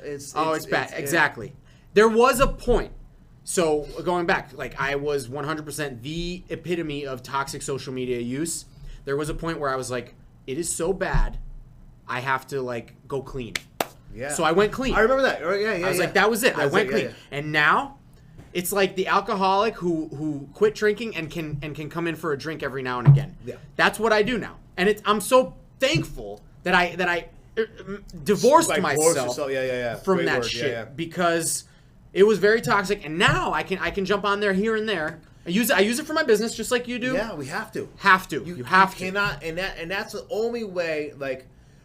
It's bad. Exactly. There was a point, so going back, I was 100% the epitome of toxic social media use. There was a point where I was like, it is so bad, I have to go clean. Yeah. So I went clean. I remember that. Yeah. I was like, that was it. I went clean. Yeah. And now, it's like the alcoholic who quit drinking and can come in for a drink every now and again. Yeah. That's what I do now, and I'm so thankful that I divorced myself from that shit because. It was very toxic, and now I can jump on there here and there. I use it for my business just like you do. Yeah, we have to. You cannot, and that's the only way.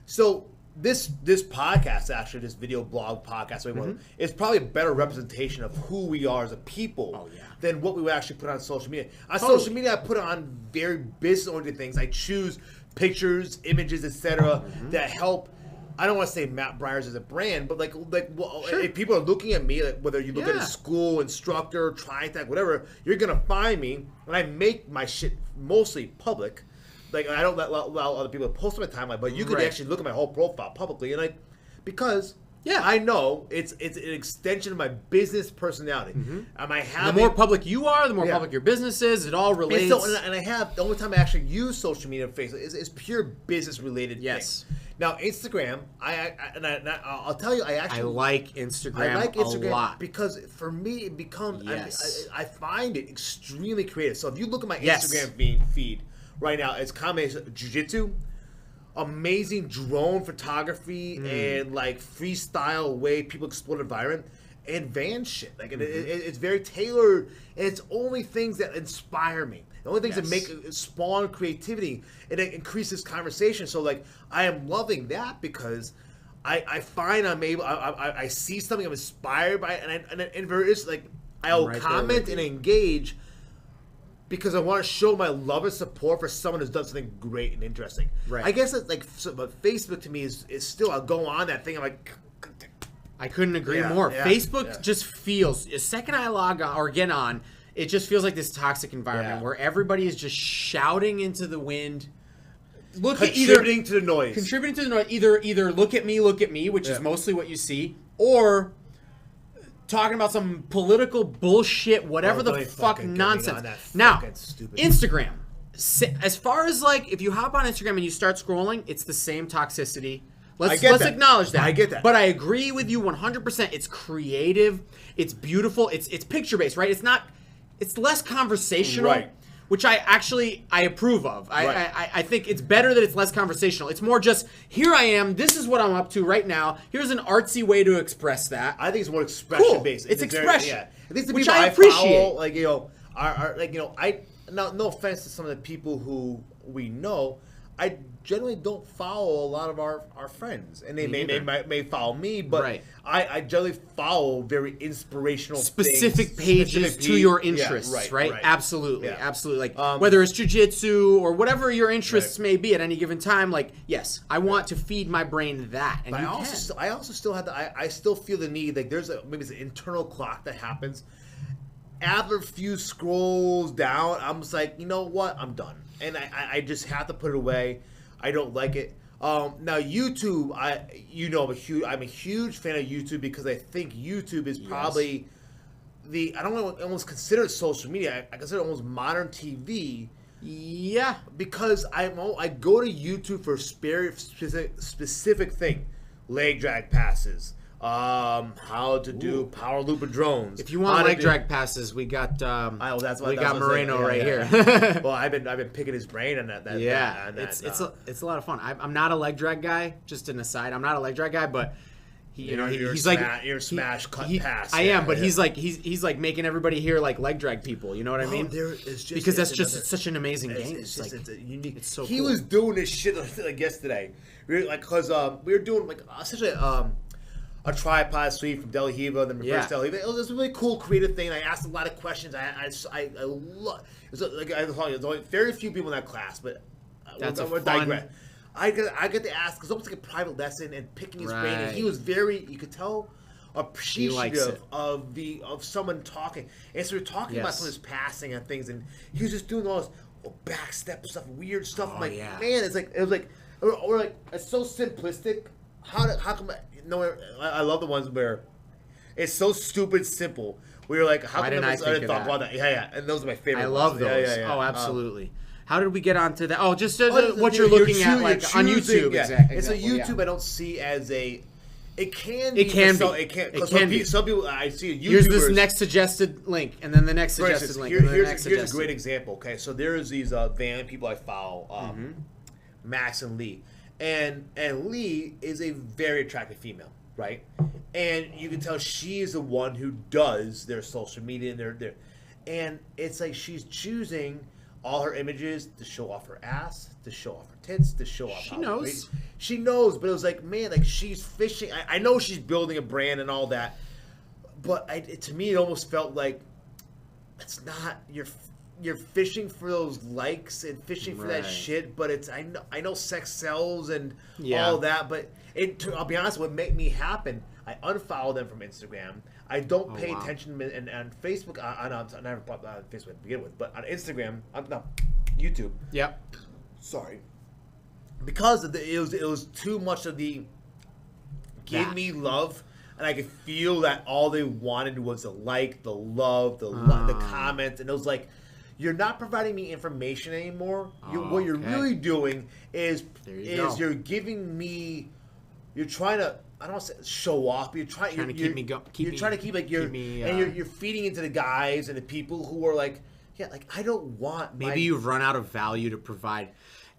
So this podcast, actually, this video blog podcast, is probably a better representation of who we are as a people than what we would actually put on social media. On social media, I put on very business-oriented things. I choose pictures, images, etc. that help. I don't want to say Matt Breyers as a brand, but if people are looking at me, whether you look at a school, instructor, TriTech, whatever, you're gonna find me, and I make my shit mostly public. I don't allow other people to post on my timeline, but you could actually look at my whole profile publicly, and because I know it's an extension of my business personality. Am I having the more public you are, the more public your business is. It all relates. And I have the only time I actually use social media and Facebook is pure business related. Yes. Thing. Now Instagram, I'll tell you, I like Instagram a lot because for me it becomes I find it extremely creative. So if you look at my Instagram feed right now, it's a combination of jiu-jitsu, amazing drone photography, and freestyle way people explore the environment, and van shit. It's very tailored, and it's only things that inspire me. The only things that spawn creativity and it increases conversation. So I am loving that because I find I'm able. I see something I'm inspired by, and there is I'll comment and engage because I want to show my love and support for someone who's done something great and interesting. Right. I guess it's but Facebook to me is still, I'll go on that thing. I'm like. I couldn't agree more. Facebook just feels, the second I log on or get on, it just feels like this toxic environment where everybody is just shouting into the wind. Contributing to the noise. Either look at me, which is mostly what you see, or talking about some political bullshit, whatever the fuck nonsense. Now, Instagram. As far as if you hop on Instagram and you start scrolling, it's the same toxicity. Let's acknowledge that. I get that. But I agree with you 100%. It's creative. It's beautiful. It's picture based, right? It's less conversational, right? Which I approve of. I think it's better that it's less conversational. It's more just, here I am. This is what I'm up to right now. Here's an artsy way to express that. I think it's more expression based. It's expression, I think the which people I appreciate. Follow, now, no offense to some of the people who we know, I generally don't follow a lot of our friends, and they may follow me, but I generally follow very inspirational specific pages to your interests, right? Absolutely, absolutely. Like whether it's jiu-jitsu or whatever your interests may be at any given time. Like, yes, I want to feed my brain that, and I also still have I still feel the need. Like there's maybe it's an internal clock that happens. After a few scrolls down, I'm just like, you know what? I'm done. And I just have to put it away. I don't like it. Now YouTube, I'm a huge fan of YouTube because I think YouTube is probably I don't know, almost consider it social media. I consider it almost modern TV. Yeah. Because I go to YouTube for a specific thing, leg drag passes. How to do power loop of drones. If you want leg drag passes, we got we got Moreno right here. Well, I've been picking his brain on that. It's a lot of fun. I'm not a leg drag guy. Just an aside, I'm not a leg drag guy, but he's like you're smash cut pass. I am, but he's like making everybody here like leg drag people. You know what I mean? Because that's just such an amazing game. It's unique. It's so. He was doing this shit like yesterday. We were doing like essentially a tripod sweep from Del Hiva, then reverse Del Hiva. It was a really cool, creative thing. I asked a lot of questions. I love. It was like there's only very few people in that class, but we're fun. I get to ask. It's almost like a private lesson and picking his brain. And he was very, you could tell, appreciative of someone talking. And so we're talking about some of his passing and things, and he was just doing all this back step stuff, weird stuff. I'm like, man, it was like it's so simplistic. How come? No, I love the ones where it's so stupid simple. We were like, how come I didn't thought about that? Yeah, and those are my favorite. I love those. Yeah. Oh, absolutely. How did we get onto that? Oh, just what you're looking at, like on YouTube. Yeah. Exactly. And so YouTube, I don't see as a. It can be. Some people I see YouTubers. Here's this next suggested link, and then the next suggested link. Here's a great example. Okay, so there's these van people I follow, Max and Lee. And Lee is a very attractive female, right? And you can tell she is the one who does their social media and it's like she's choosing all her images to show off her ass, to show off her tits, to show off. She knows, but it was like, man, like she's fishing. I know she's building a brand and all that, but to me it almost felt like it's not you're fishing for those likes and fishing for that shit, but it's I know sex sells and all that, but I'll be honest, what made me happen, I unfollowed them from Instagram. I don't pay attention and Facebook on never Facebook to begin with, but on Instagram, YouTube. Yep. Sorry, because it was too much of the give me love. And I could feel that all they wanted was the like, the love, the comments, and it was like, you're not providing me information anymore. What you're really doing is you're giving me. You're trying to. I don't want to say show off. But you're trying to keep me going. You're trying to keep like you're feeding into the guys and the people who are like, I don't want. Maybe you've run out of value to provide.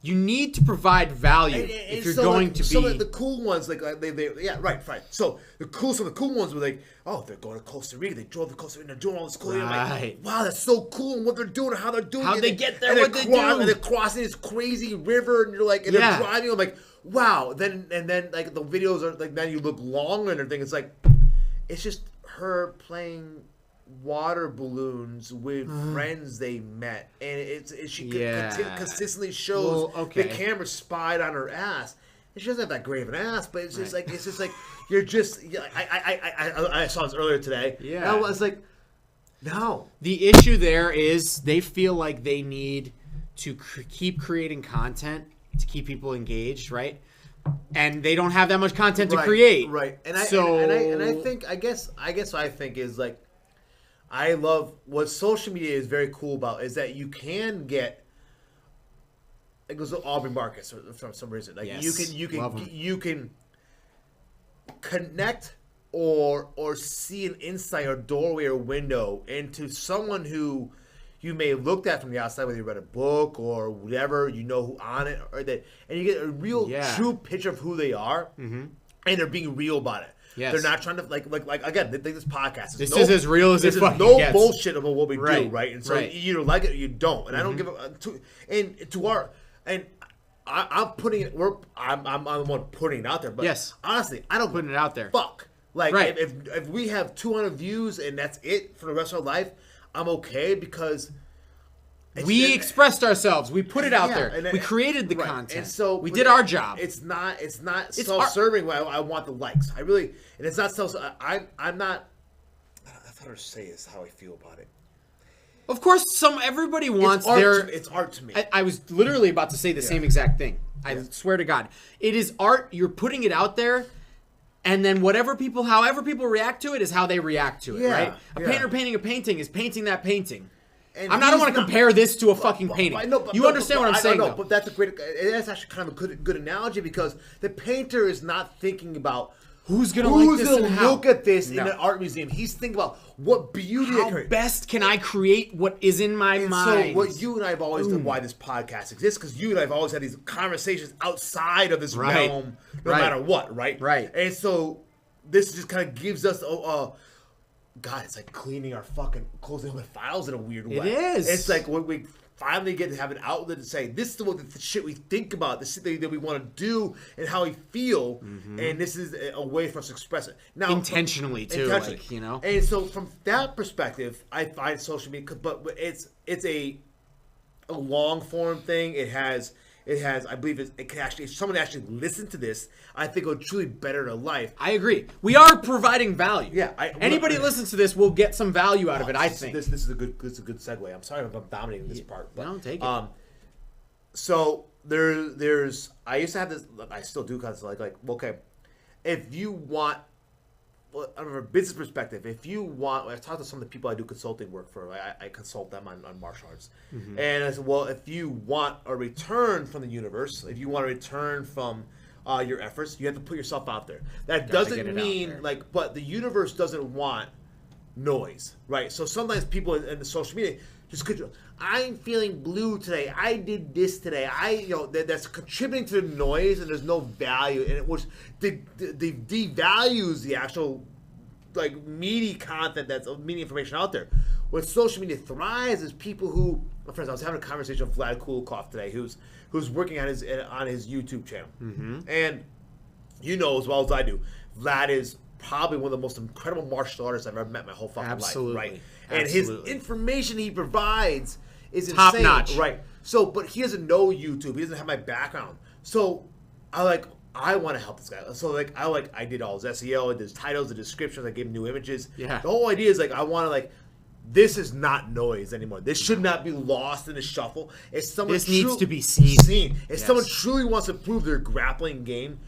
You need to provide value if you're going to be. Some of the cool ones, like right. So some of the cool ones were like, oh, they're going to Costa Rica. They drove to Costa Rica. They're doing all this cool. I'm like, wow, that's so cool. And what they're doing, how they're doing. How they get there, what they do. And they're crossing this crazy river, and you're like, and they're driving. I'm like, wow. Then like the videos are like, then you look longer and everything. It's like, it's just her playing water balloons with friends they met, and she consistently shows the camera spied on her ass. And she doesn't have that great of an ass, but it's just like you're just. I saw this earlier today. Yeah, I was like, no. The issue there is they feel like they need to keep creating content to keep people engaged, right? And they don't have that much content to create, right? And I think I guess what I think is like. I love what social media is very cool about is that you can get. It goes to Aubrey Marcus for some reason. Like you can connect or see an insight or doorway or window into someone who you may have looked at from the outside, whether you read a book or whatever, you know who on it or that, and you get a real true picture of who they are, and they're being real about it. Yes. They're not trying to like again. They think this podcast is is as real as it fucking no gets. bullshit about what we do, right? And so you either like it or you don't. And I don't give I'm putting it. I'm the one putting it out there. But honestly, I don't putting it out there. Fuck. Like if we have 200 views and that's it for the rest of our life, I'm okay because we expressed ourselves. We put it out there. We created the content. And so we did our job. It's not self-serving. I want the likes. I really, and it's not self. I'm not. That's how to say is how I feel about it. Of course, everybody wants it's art to me. I was literally about to say the same exact thing. I swear to God, it is art. You're putting it out there. And then however people react to it is how they react to it, right? A painter painting a painting is painting that painting. And I don't want to compare this to a fucking painting. You understand what I'm saying, though? But that's actually kind of a good analogy because the painter is not thinking about who's going to like this and how. Look at this in an art museum. He's thinking about what beauty. How best can I create what is in my mind? So what you and I have always done, why this podcast exists, because you and I have always had these conversations outside of this realm, no matter what, right? Right. And so this just kind of gives us God, it's like cleaning our fucking closing up files in a weird way. It is. It's like when we finally get to have an outlet to say, this is the shit we think about, the shit that we want to do, and how we feel, and this is a way for us to express it. Now, intentionally, too. Like, you know? And so from that perspective, I find social media, but it's a long-form thing. It has, I believe it can actually, if someone actually listened to this, I think it would truly better their life. I agree. We are providing value. Yeah. Anybody listens to this will get some value out of it, I think. This is a good segue. I'm sorry if I'm dominating this part. But, no, take it. So there's, I used to have this, I still do, because okay, if you want, from a business perspective, if you want, I've talked to some of the people I do consulting work for. I consult them on martial arts. And I said, well, if you want a return from the universe, if you want a return from your efforts, you have to put yourself out there. That doesn't mean, but the universe doesn't want noise, right? So sometimes people in the social media just control. I'm feeling blue today. I did this today. That's contributing to the noise, and there's no value, and it was devalues the actual meaty content that's meaty information out there. What social media thrives is people who, my friends. I was having a conversation with Vlad Kulikov today, who's working on his YouTube channel, and you know as well as I do, Vlad is probably one of the most incredible martial artists I've ever met in my whole fucking life, right? And his information he provides is top insane, notch, right? So, but he doesn't know YouTube. He doesn't have my background. So, I want to help this guy. So, I did all his SEO, I did his titles, the descriptions. I gave him new images. Yeah. The whole idea is I want to this is not noise anymore. This should not be lost in the shuffle. This needs to be seen. If someone truly wants to improve their grappling game,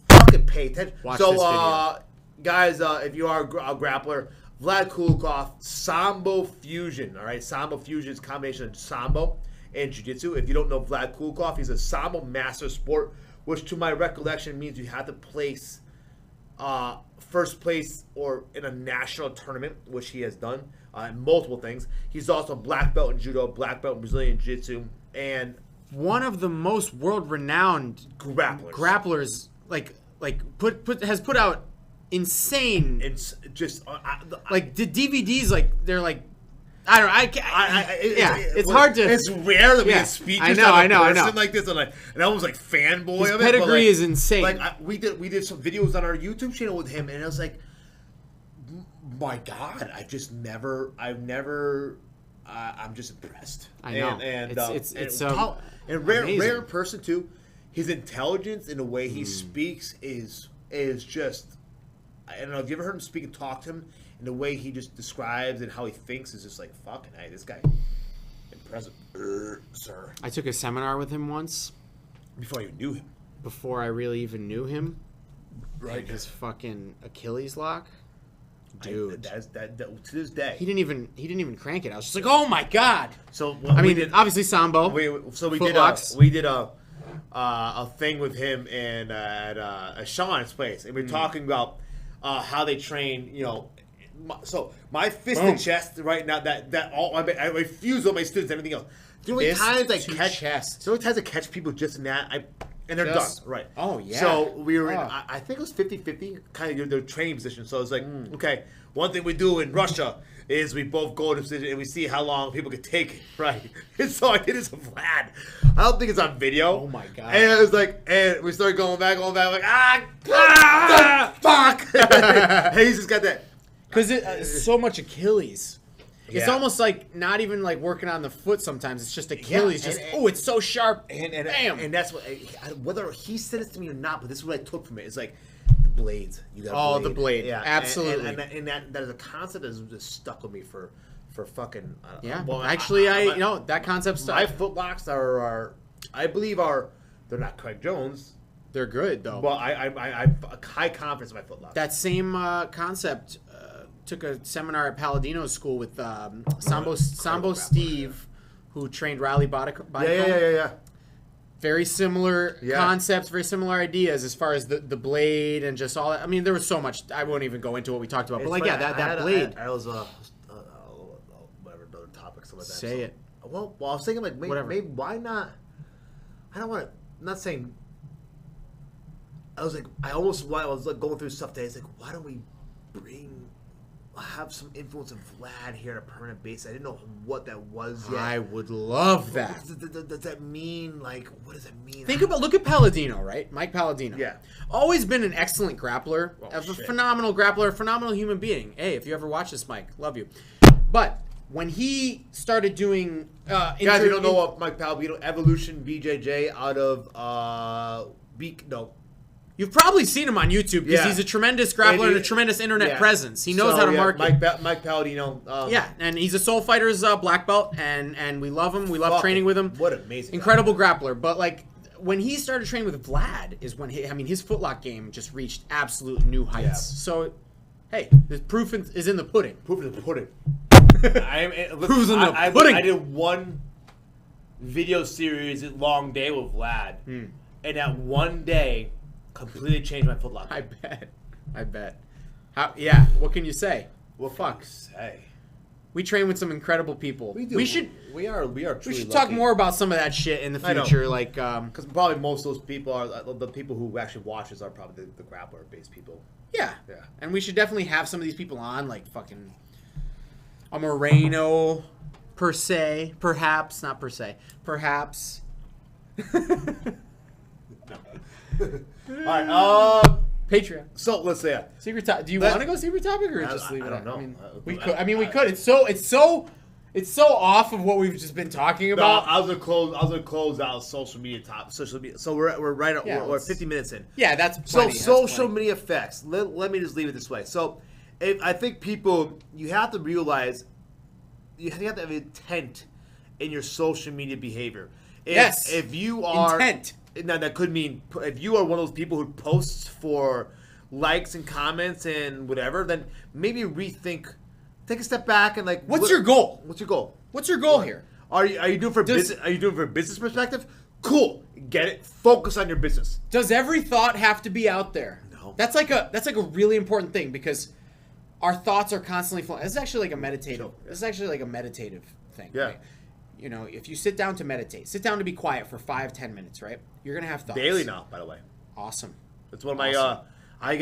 fucking pay attention. Watch this video. Guys, if you are a grappler, Vlad Kulikov, Sambo Fusion. All right, Sambo Fusion is a combination of Sambo and Jiu-Jitsu. If you don't know Vlad Kulikov, he's a Sambo master sport, which to my recollection means you have to place first place or in a national tournament, which he has done in multiple things. He's also a black belt in judo, black belt in Brazilian Jiu-Jitsu, and one of the most world-renowned grapplers. Has put out insane. It's just the DVDs. They're I don't know. It's hard to. It's rare that we get speakers. I know. Like this, and I almost fanboy His of it. Pedigree is insane. We did some videos on our YouTube channel with him, and I was like, my God, I'm just impressed. I know, and it's rare person too. His intelligence in the way he speaks is just. I don't know. Have you ever heard him speak and talk to him? And the way he just describes and how he thinks is just fucking, hey, this guy, impressive, sir. I took a seminar with him once. Before you knew him. Before I really even knew him. Right. His fucking Achilles lock. Dude. That to this day. He didn't even crank it. I was just like, oh my God. So, obviously Sambo. We did a thing with him and at Sean's place. And we were talking about how they train, so my fist and chest right now, I refuse all my students, everything else. The only times I catch people just in that, and they're done. Right. Oh, yeah. So we were in, I think it was 50-50, kind of their training position. So it's like, okay, one thing we do in Russia is we both go to position and we see how long people can take it, right? And so I did this with Vlad. I don't think it's on video. Oh, my God. And it was like, and we started going back, like, fuck. And he's just got that. Because it's so much Achilles. It's almost like not even like working on the foot sometimes. It's just Achilles. It's so sharp. And that's what, whether he said it to me or not, but this is what I took from it. It's like the blades. You got the blade. Yeah, absolutely. And that is a concept that has just stuck with me for fucking. Well, actually, that concept stuck. My footlocks are I believe they're not Craig Jones. They're good though. But I have high confidence in my footlocks. That same concept. Took a seminar at Palladino's school with Sambo Steve, who trained Riley Bodicombe. Yeah. Very similar concepts, very similar ideas as far as the blade and just all that. I mean, there was so much. I won't even go into what we talked about. But that blade. I was whatever other topics like that. Say it. Well, I was thinking like maybe why not? I don't want to. I'm not saying. I was like going through stuff today. It's like, why don't we have some influence of Vlad here on a permanent basis? I didn't know what that was yet. I would love that. Does that mean, like, what does that mean? Look at Palladino, right? Mike Palladino. Yeah. Always been an excellent grappler, a phenomenal grappler, a phenomenal human being. Hey, if you ever watch this, Mike, love you. But when he started doing... guys, you don't know what Mike Palladino, Evolution BJJ out of... You've probably seen him on YouTube because he's a tremendous grappler and a tremendous internet presence. He knows how to market. Mike Palladino. And he's a Soul Fighters black belt, and we love him. We love training with him. What an amazing incredible grappler. But like when he started training with Vlad is when his footlock game just reached absolute new heights. Yeah. So, hey, the proof is in the pudding. Proof in the pudding. Proof's in the pudding. I did one video series at Long Day with Vlad, and that one day completely changed my footlock. I bet. What can you say? Well, fuck. Say. We train with some incredible people. We do. We should truly talk more about some of that shit in the future, like because probably most of those people are the people who actually watch us are probably the grappler-based people. Yeah. And we should definitely have some of these people on, like fucking a Moreno, perhaps. All right. Patreon. So let's say secret topic. Do you want to go secret topic or just leave it? I don't know. We could. It's so off of what we've just been talking about. No, I was gonna close out social media. So we're right at we're 50 minutes in. Yeah, that's plenty. So social media effects. Let me just leave it this way. So I think people, you have to realize you have to have intent in your social media behavior. If you are intent. Now, that could mean if you are one of those people who posts for likes and comments and whatever, then maybe rethink, take a step back and like. What's your goal? What's your goal? What's your goal here? Are you doing for business? Are you doing for a business perspective? Cool, get it. Focus on your business. Does every thought have to be out there? No. That's like a really important thing because our thoughts are constantly flowing. This is actually like a meditative. This is actually like a meditative thing. Yeah. Right? You know, if you sit down to meditate, sit down to be quiet for 5-10 minutes, right? You're gonna have thoughts. Daily now, by the way. Awesome. It's one of my. I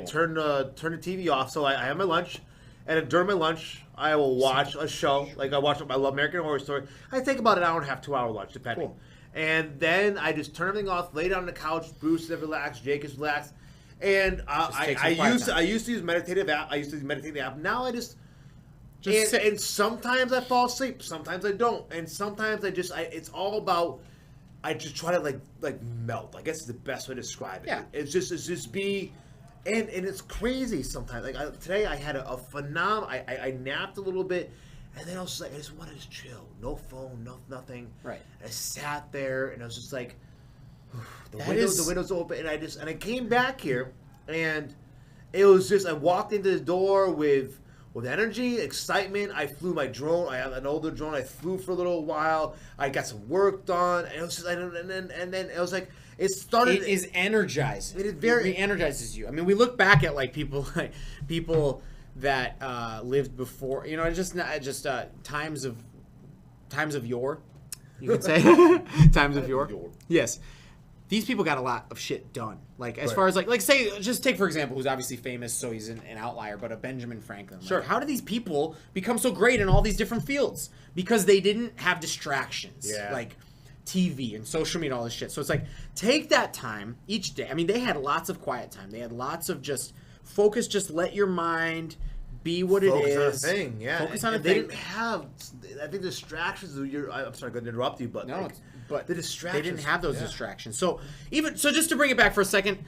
turn the TV off, so I have my lunch, and during my lunch, I will watch a show. Like I love American Horror Story. I take about an hour and a half, 2 hour lunch, depending. Cool. And then I just turn everything off, lay down on the couch. Bruce is relaxed, Jake is relaxed, and I used to use meditative app. I used to use meditative app. Now I just and sometimes I fall asleep, sometimes I don't, and sometimes it's all about. I just try to like melt. I guess is the best way to describe it. Yeah. It's just be, and it's crazy sometimes. Like today I had a phenomenal. I napped a little bit, and then I was like, I just wanted to just chill, no phone, nothing. Right. And I sat there and I was just like, the windows open, and I came back here, and it was just I walked into the door with energy, excitement. I flew my drone. I have an older drone. I flew for a little while. I got some work done. And it was just, and then it was like it started. It is energizing. It re-energizes you. I mean, we look back at like people that lived before. You know, just times of yore. You could say times of yore. Yes. these people got a lot of shit done. Like, as far as, like say, just take, for example, who's obviously famous, so he's an outlier, but a Benjamin Franklin. Like, how do these people become so great in all these different fields? Because they didn't have distractions. Like TV and social media, all this shit. So it's like, take that time each day. I mean, they had lots of quiet time. They had lots of just focus, just let your mind be what it is. Focus on a thing, Focus on a thing. They didn't have, I think, distractions. I'm sorry, I'm going to interrupt you, but no, but the distractions. They didn't have those distractions. So just to bring it back for a second,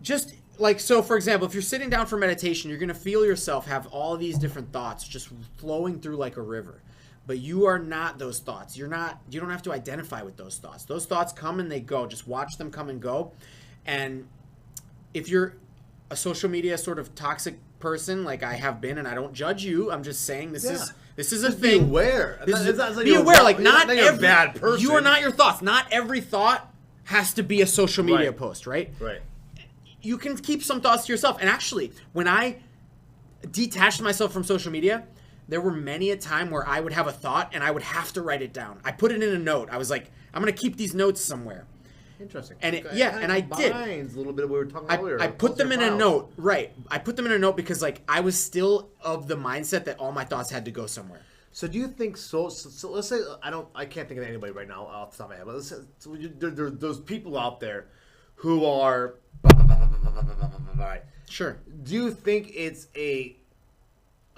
just like, so for example, if you're sitting down for meditation, you're going to feel yourself have all these different thoughts just flowing through like a river. But you are not those thoughts. You don't have to identify with those thoughts. Those thoughts come and they go. Just watch them come and go. And if you're a social media sort of toxic person, like I have been, and I don't judge you, I'm just saying this is a thing. Be aware. Be aware. Like, not every bad person. You are not your thoughts. Not every thought has to be a social media post, right? Right. You can keep some thoughts to yourself. And actually, when I detached myself from social media, there were many a time where I would have a thought and I would have to write it down. I put it in a note. I was like, I'm going to keep these notes somewhere. Interesting. And and I did. A little bit of what we were talking about earlier. I put them in a note, right? I put them in a note because like I was still of the mindset that all my thoughts had to go somewhere. So do you think so let's say I can't think of anybody right now off the top of my head, but let's say, there's those people out there who are Sure. Do you think it's a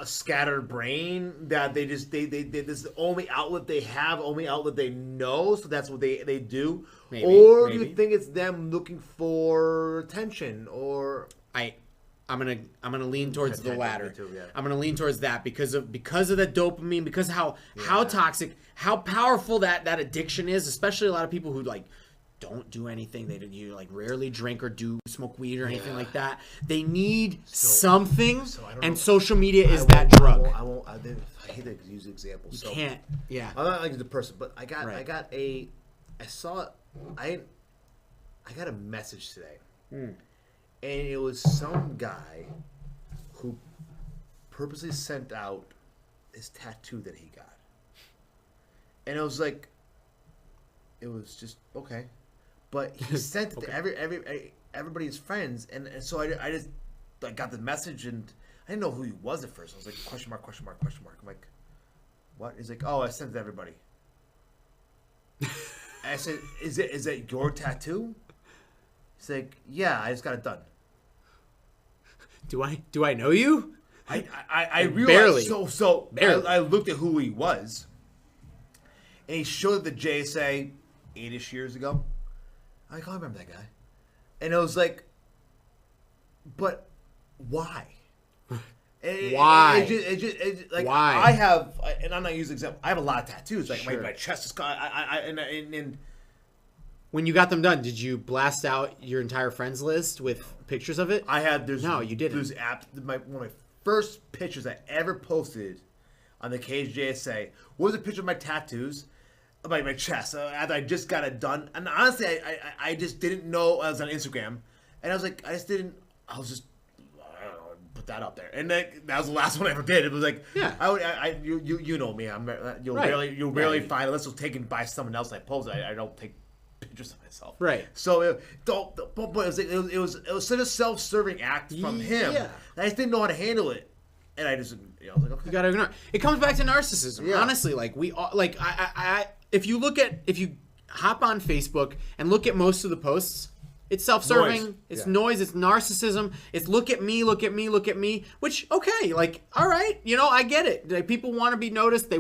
scattered brain that they this is the only outlet they have, only outlet they know, so that's what they do? Maybe, or do you think it's them looking for attention? Or I'm gonna lean towards the latter. Too, I'm gonna lean towards that because of the dopamine, because how toxic, how powerful that addiction is, especially a lot of people who like don't do anything. You like rarely drink or smoke weed or anything like that. They need something, and social media is that drug. I hate to use examples. You can't. Yeah. I'm not like the person, but I got a message today, and it was some guy who purposely sent out his tattoo that he got, and it was like, it was just okay. But he sent it to everybody's friends, and so I just like got the message, and I didn't know who he was at first. I was like, question mark, question mark, question mark. I'm like, what? He's like, oh, I sent it to everybody. I said, is that your tattoo? He's like, yeah, I just got it done. Do I know you? I realized barely. I looked at who he was, and he showed the JSA 8-ish years ago. I'm like, oh, I remember that guy. And it was like, but why? Why? Why? I have, and I'm not using example. I have a lot of tattoos. Like my chest is, and when you got them done, did you blast out your entire friends list with pictures of it? I had. No, you didn't. There's one of my first pictures I ever posted on the KJSA was a picture of my tattoos. About my chest, after I just got it done, and honestly, I just didn't know I was on Instagram, and I was like, I don't know, put that up there, and that was the last one I ever did. It was like, you know me, you'll rarely find unless it was taken by someone else. I post, I don't take pictures of myself, right? So it was such a self-serving act from him. Yeah. I just didn't know how to handle it. And I just, I was like, okay. You gotta ignore it. It comes back to narcissism. Yeah. Honestly, like we all, like if you hop on Facebook and look at most of the posts, it's self-serving. Noise. It's noise. It's narcissism. It's look at me, look at me, look at me. Which, okay, like, all right, I get it. Like, people want to be noticed.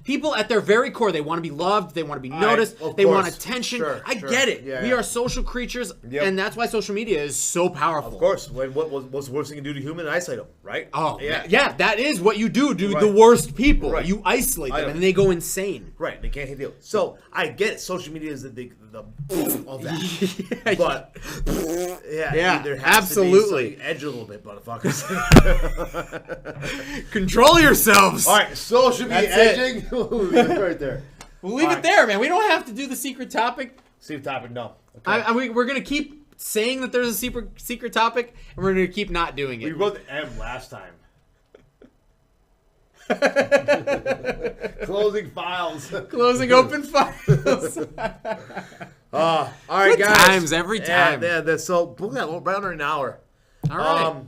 People at their very core, they want to be loved. They want to be noticed. They want attention. Sure, I get it. Yeah, we are social creatures, and that's why social media is so powerful. Of course. What's the worst thing you can do to humans? Isolate them, right? Oh, yeah. That is what you do to the worst people. Right. You isolate them, and they go insane. Right. They can't deal. So I get it. Social media is the of that, but. There has absolutely. To be edge a little bit, motherfuckers. Control yourselves. All right, social media edging. Right there. We'll leave it there, man. We don't have to do the secret topic. Secret topic, no. Okay. We're gonna keep saying that there's a secret topic, and we're gonna keep not doing it. We wrote the M last time. Closing files. Closing open files. All right, Good guys. Times every time. Yeah. So we're right under an hour. All right.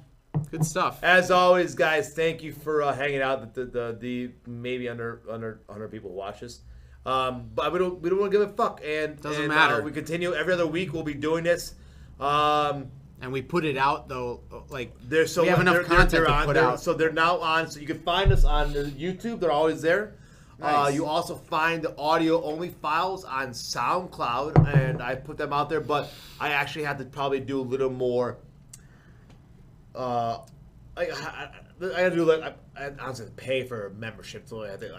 Good stuff. As always, guys, thank you for hanging out. The maybe under 100 people watch this. But we don't want to give a fuck. And doesn't matter. We continue every other week. We'll be doing this. And we put it out though, like we have enough content to put out. So they're now on. So you can find us on the YouTube. They're always there. Nice. You also find the audio-only files on SoundCloud, and I put them out there. But I actually have to probably do a little more. I gotta do I honestly pay for a membership, so I think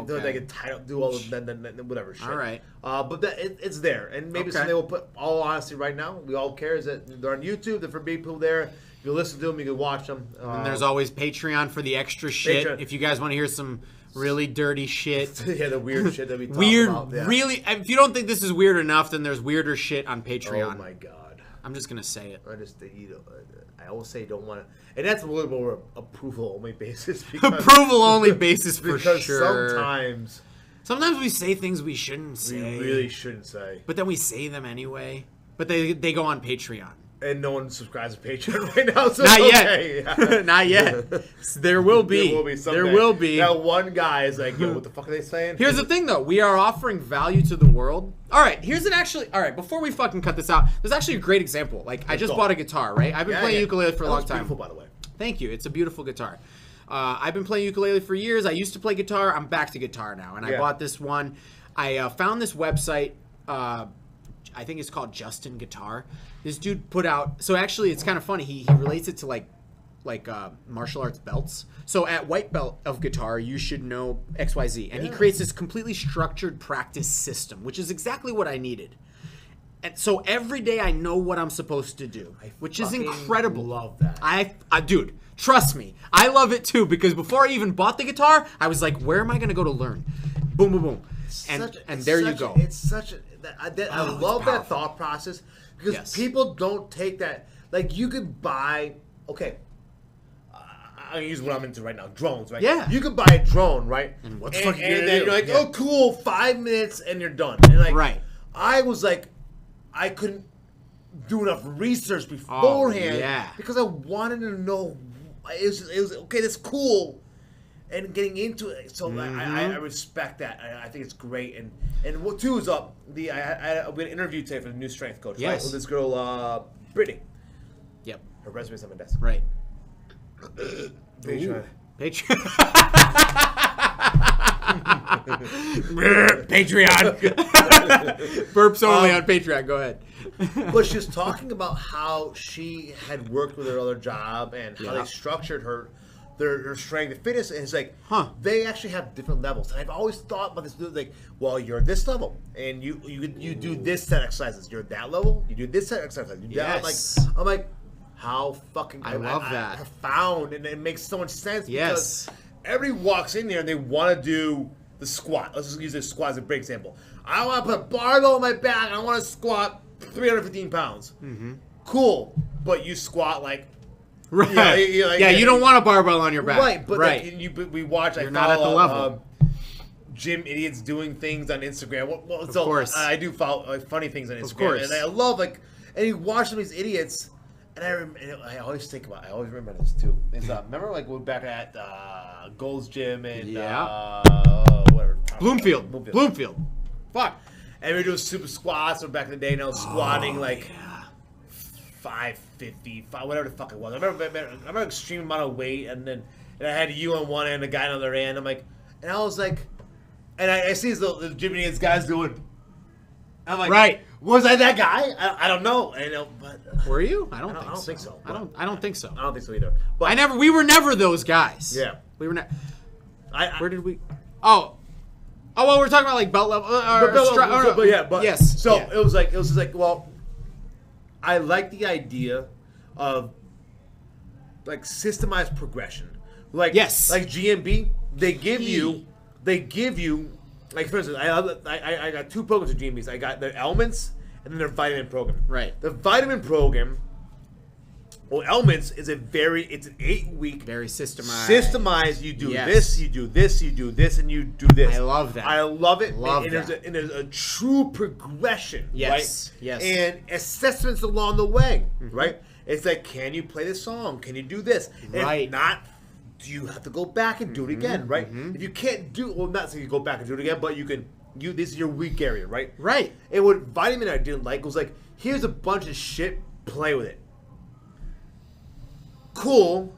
they get titled, do all of then whatever shit. All right. But it's there, and maybe someday we'll put. All honesty, right now, we all care is that they're on YouTube. They're for people there. If you listen to them, you can watch them. And there's always Patreon for the extra shit. Patreon. If you guys want to hear some really dirty shit. Yeah, the weird shit that we talk about. Yeah. Really. If you don't think this is weird enough, then there's weirder shit on Patreon. Oh my god. I'm just gonna say it. I always say don't want to, and that's a little more approval only basis. Approval only basis for because sure. Sometimes we say things we shouldn't say. We really shouldn't say. But then we say them anyway. But they go on Patreon. And no one subscribes to Patreon right now. So Not okay. yet. Not yet. There will be. There will be someday. There will be. That one guy is like, yo, what the fuck are they saying? Here's the thing, though. We are offering value to the world. All right. All right. Before we fucking cut this out, there's actually a great example. Like, I just bought a guitar, right? I've been playing ukulele for a long time. Beautiful, by the way. Thank you. It's a beautiful guitar. I've been playing ukulele for years. I used to play guitar. I'm back to guitar now. And I bought this one. I found this website. I think it's called Justin Guitar. This dude put out. So actually, it's kind of funny. He relates it to like martial arts belts. So at white belt of guitar, you should know XYZ. And he creates this completely structured practice system, which is exactly what I needed. And so every day I know what I'm supposed to do, which is incredible. I love that. Dude, trust me. I love it too, because before I even bought the guitar, I was like, where am I going to go to learn? Boom, boom, boom. And there you go. It's such a... I love that thought process, because people don't take that. Like, you could buy... Okay. I'm going to use what I'm into right now. Drones, right? Yeah. You could buy a drone, right? And what's fucking going to do? And then you're like, oh, cool, 5 minutes and you're done. And like, right. I was like, I couldn't do enough research beforehand because I wanted to know. It was okay, that's cool. And getting into it, so I respect that. I think it's great. And what too is up? We had an interview today for the new strength coach. Yes. Right? With this girl, Brittany. Yep. Her resume's on my desk. Right. Patreon. Patreon. Burps only on Patreon. Go ahead. But she was talking about how she had worked with her other job and how they structured their strength and fitness, and it's like, they actually have different levels. And I've always thought about this, like, well, you're at this level, and you do this set of exercises. You're at that level, you do this set of exercises. You I'm like, how fucking I love that. Profound, and it makes so much sense. Yes. Because everybody walks in there and they want to do the squat. Let's just use this squat as a great example. I want to put a barbell on my back. I want to squat 315 pounds. Mm-hmm. Cool, but you squat like. Right. You don't want a barbell on your back. Right, but we watch. You're not at the level. Gym idiots doing things on Instagram. Of course. I do follow funny things on Instagram. Of course. And I love, like, and you watch some of these idiots, and I always remember this too. It's remember, like, we were back at Gold's Gym and whatever. Bloomfield. Fuck. And we were doing super squats. Or back in the day, and I was squatting 550, whatever the fuck it was. I remember extreme amount of weight, and I had you on one end, a guy on the other end. I'm like, and I was like, and I see the gym idiots guys doing. I'm like, right. Was I that guy? I don't know. But were you? I don't think so. I don't think so. I don't think so either. But we were never those guys. Yeah. We were not. Where did we? Oh, well, we're talking about like belt level. Yes. So it was just like, well, I like the idea of like systemized progression. Like like GMB, they give you like, for instance, I got two programs of GMBs. I got their elements and then their vitamin program. Right. The vitamin program Well, Elements is it's an 8-week. Very systemized. Systemized. You do this, you do this, you do this, and you do this. I love that. I love it. Love that. There's a true progression, yes. right? Yes. And assessments along the way, right? It's like, can you play this song? Can you do this? Right. If not, do you have to go back and do it again, right? If you can't do, well, not saying you go back and do it again, but you can. This is your weak area, right? Right. And what Vitamin I didn't like was like, here's a bunch of shit, play with it. Cool,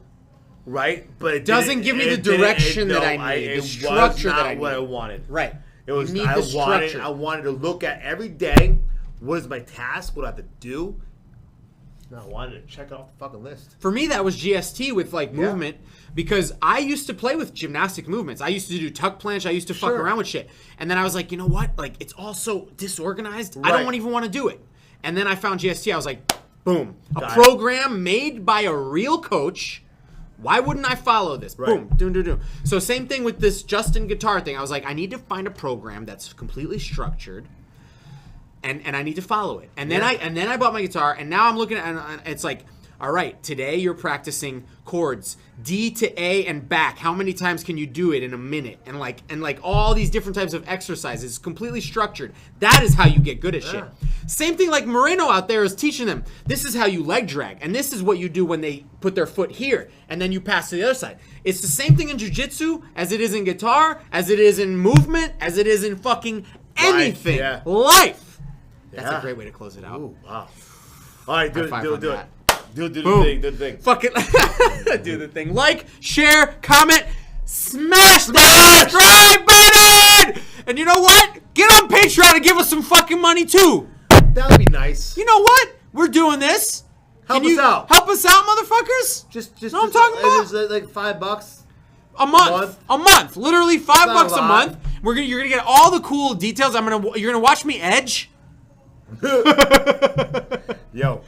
right? But it doesn't give me the direction that I need, the structure that I need. What I wanted. Right. It was. You need the structure. I wanted to look at every day. What is my task? What I have to do? No, I wanted to check off the fucking list. For me, that was GST with like movement because I used to play with gymnastic movements. I used to do tuck planche. I used to fuck around with shit. And then I was like, you know what? Like, it's all so disorganized. Right. I don't even want to do it. And then I found GST. I was like, boom. A program made by a real coach. Why wouldn't I follow this? Right. Boom. Do. So same thing with this Justin guitar thing. I was like, I need to find a program that's completely structured. And I need to follow it. And then I bought my guitar, and now I'm looking at and it's like, all right, today you're practicing chords D to A and back. How many times can you do it in a minute? And like all these different types of exercises, completely structured. That is how you get good at shit. Same thing like Moreno out there is teaching them. This is how you leg drag, and this is what you do when they put their foot here, and then you pass to the other side. It's the same thing in jiu-jitsu as it is in guitar, as it is in movement, as it is in fucking anything. Life. That's a great way to close it out. Ooh, wow. All right, do it. Do the thing. Fuck it. Do the thing. Like, share, comment, smash that subscribe button! And you know what? Get on Patreon and give us some fucking money too. That would be nice. You know what? We're doing this. Help us out. Help us out, motherfuckers. Just know what I'm talking about? It's like $5. A month. Literally $5 a month. You're gonna get all the cool details. You're gonna watch me edge. Yo,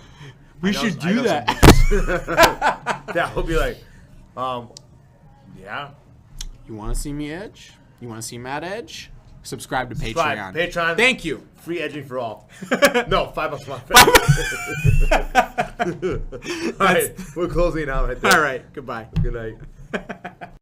we should do that. That would be like, yeah. You want to see me edge? You want to see Matt edge? Subscribe to Patreon. Patreon. Thank you. Free edging for all. No, $5 a month. All right, we're closing out right there. All right, goodbye. Good night.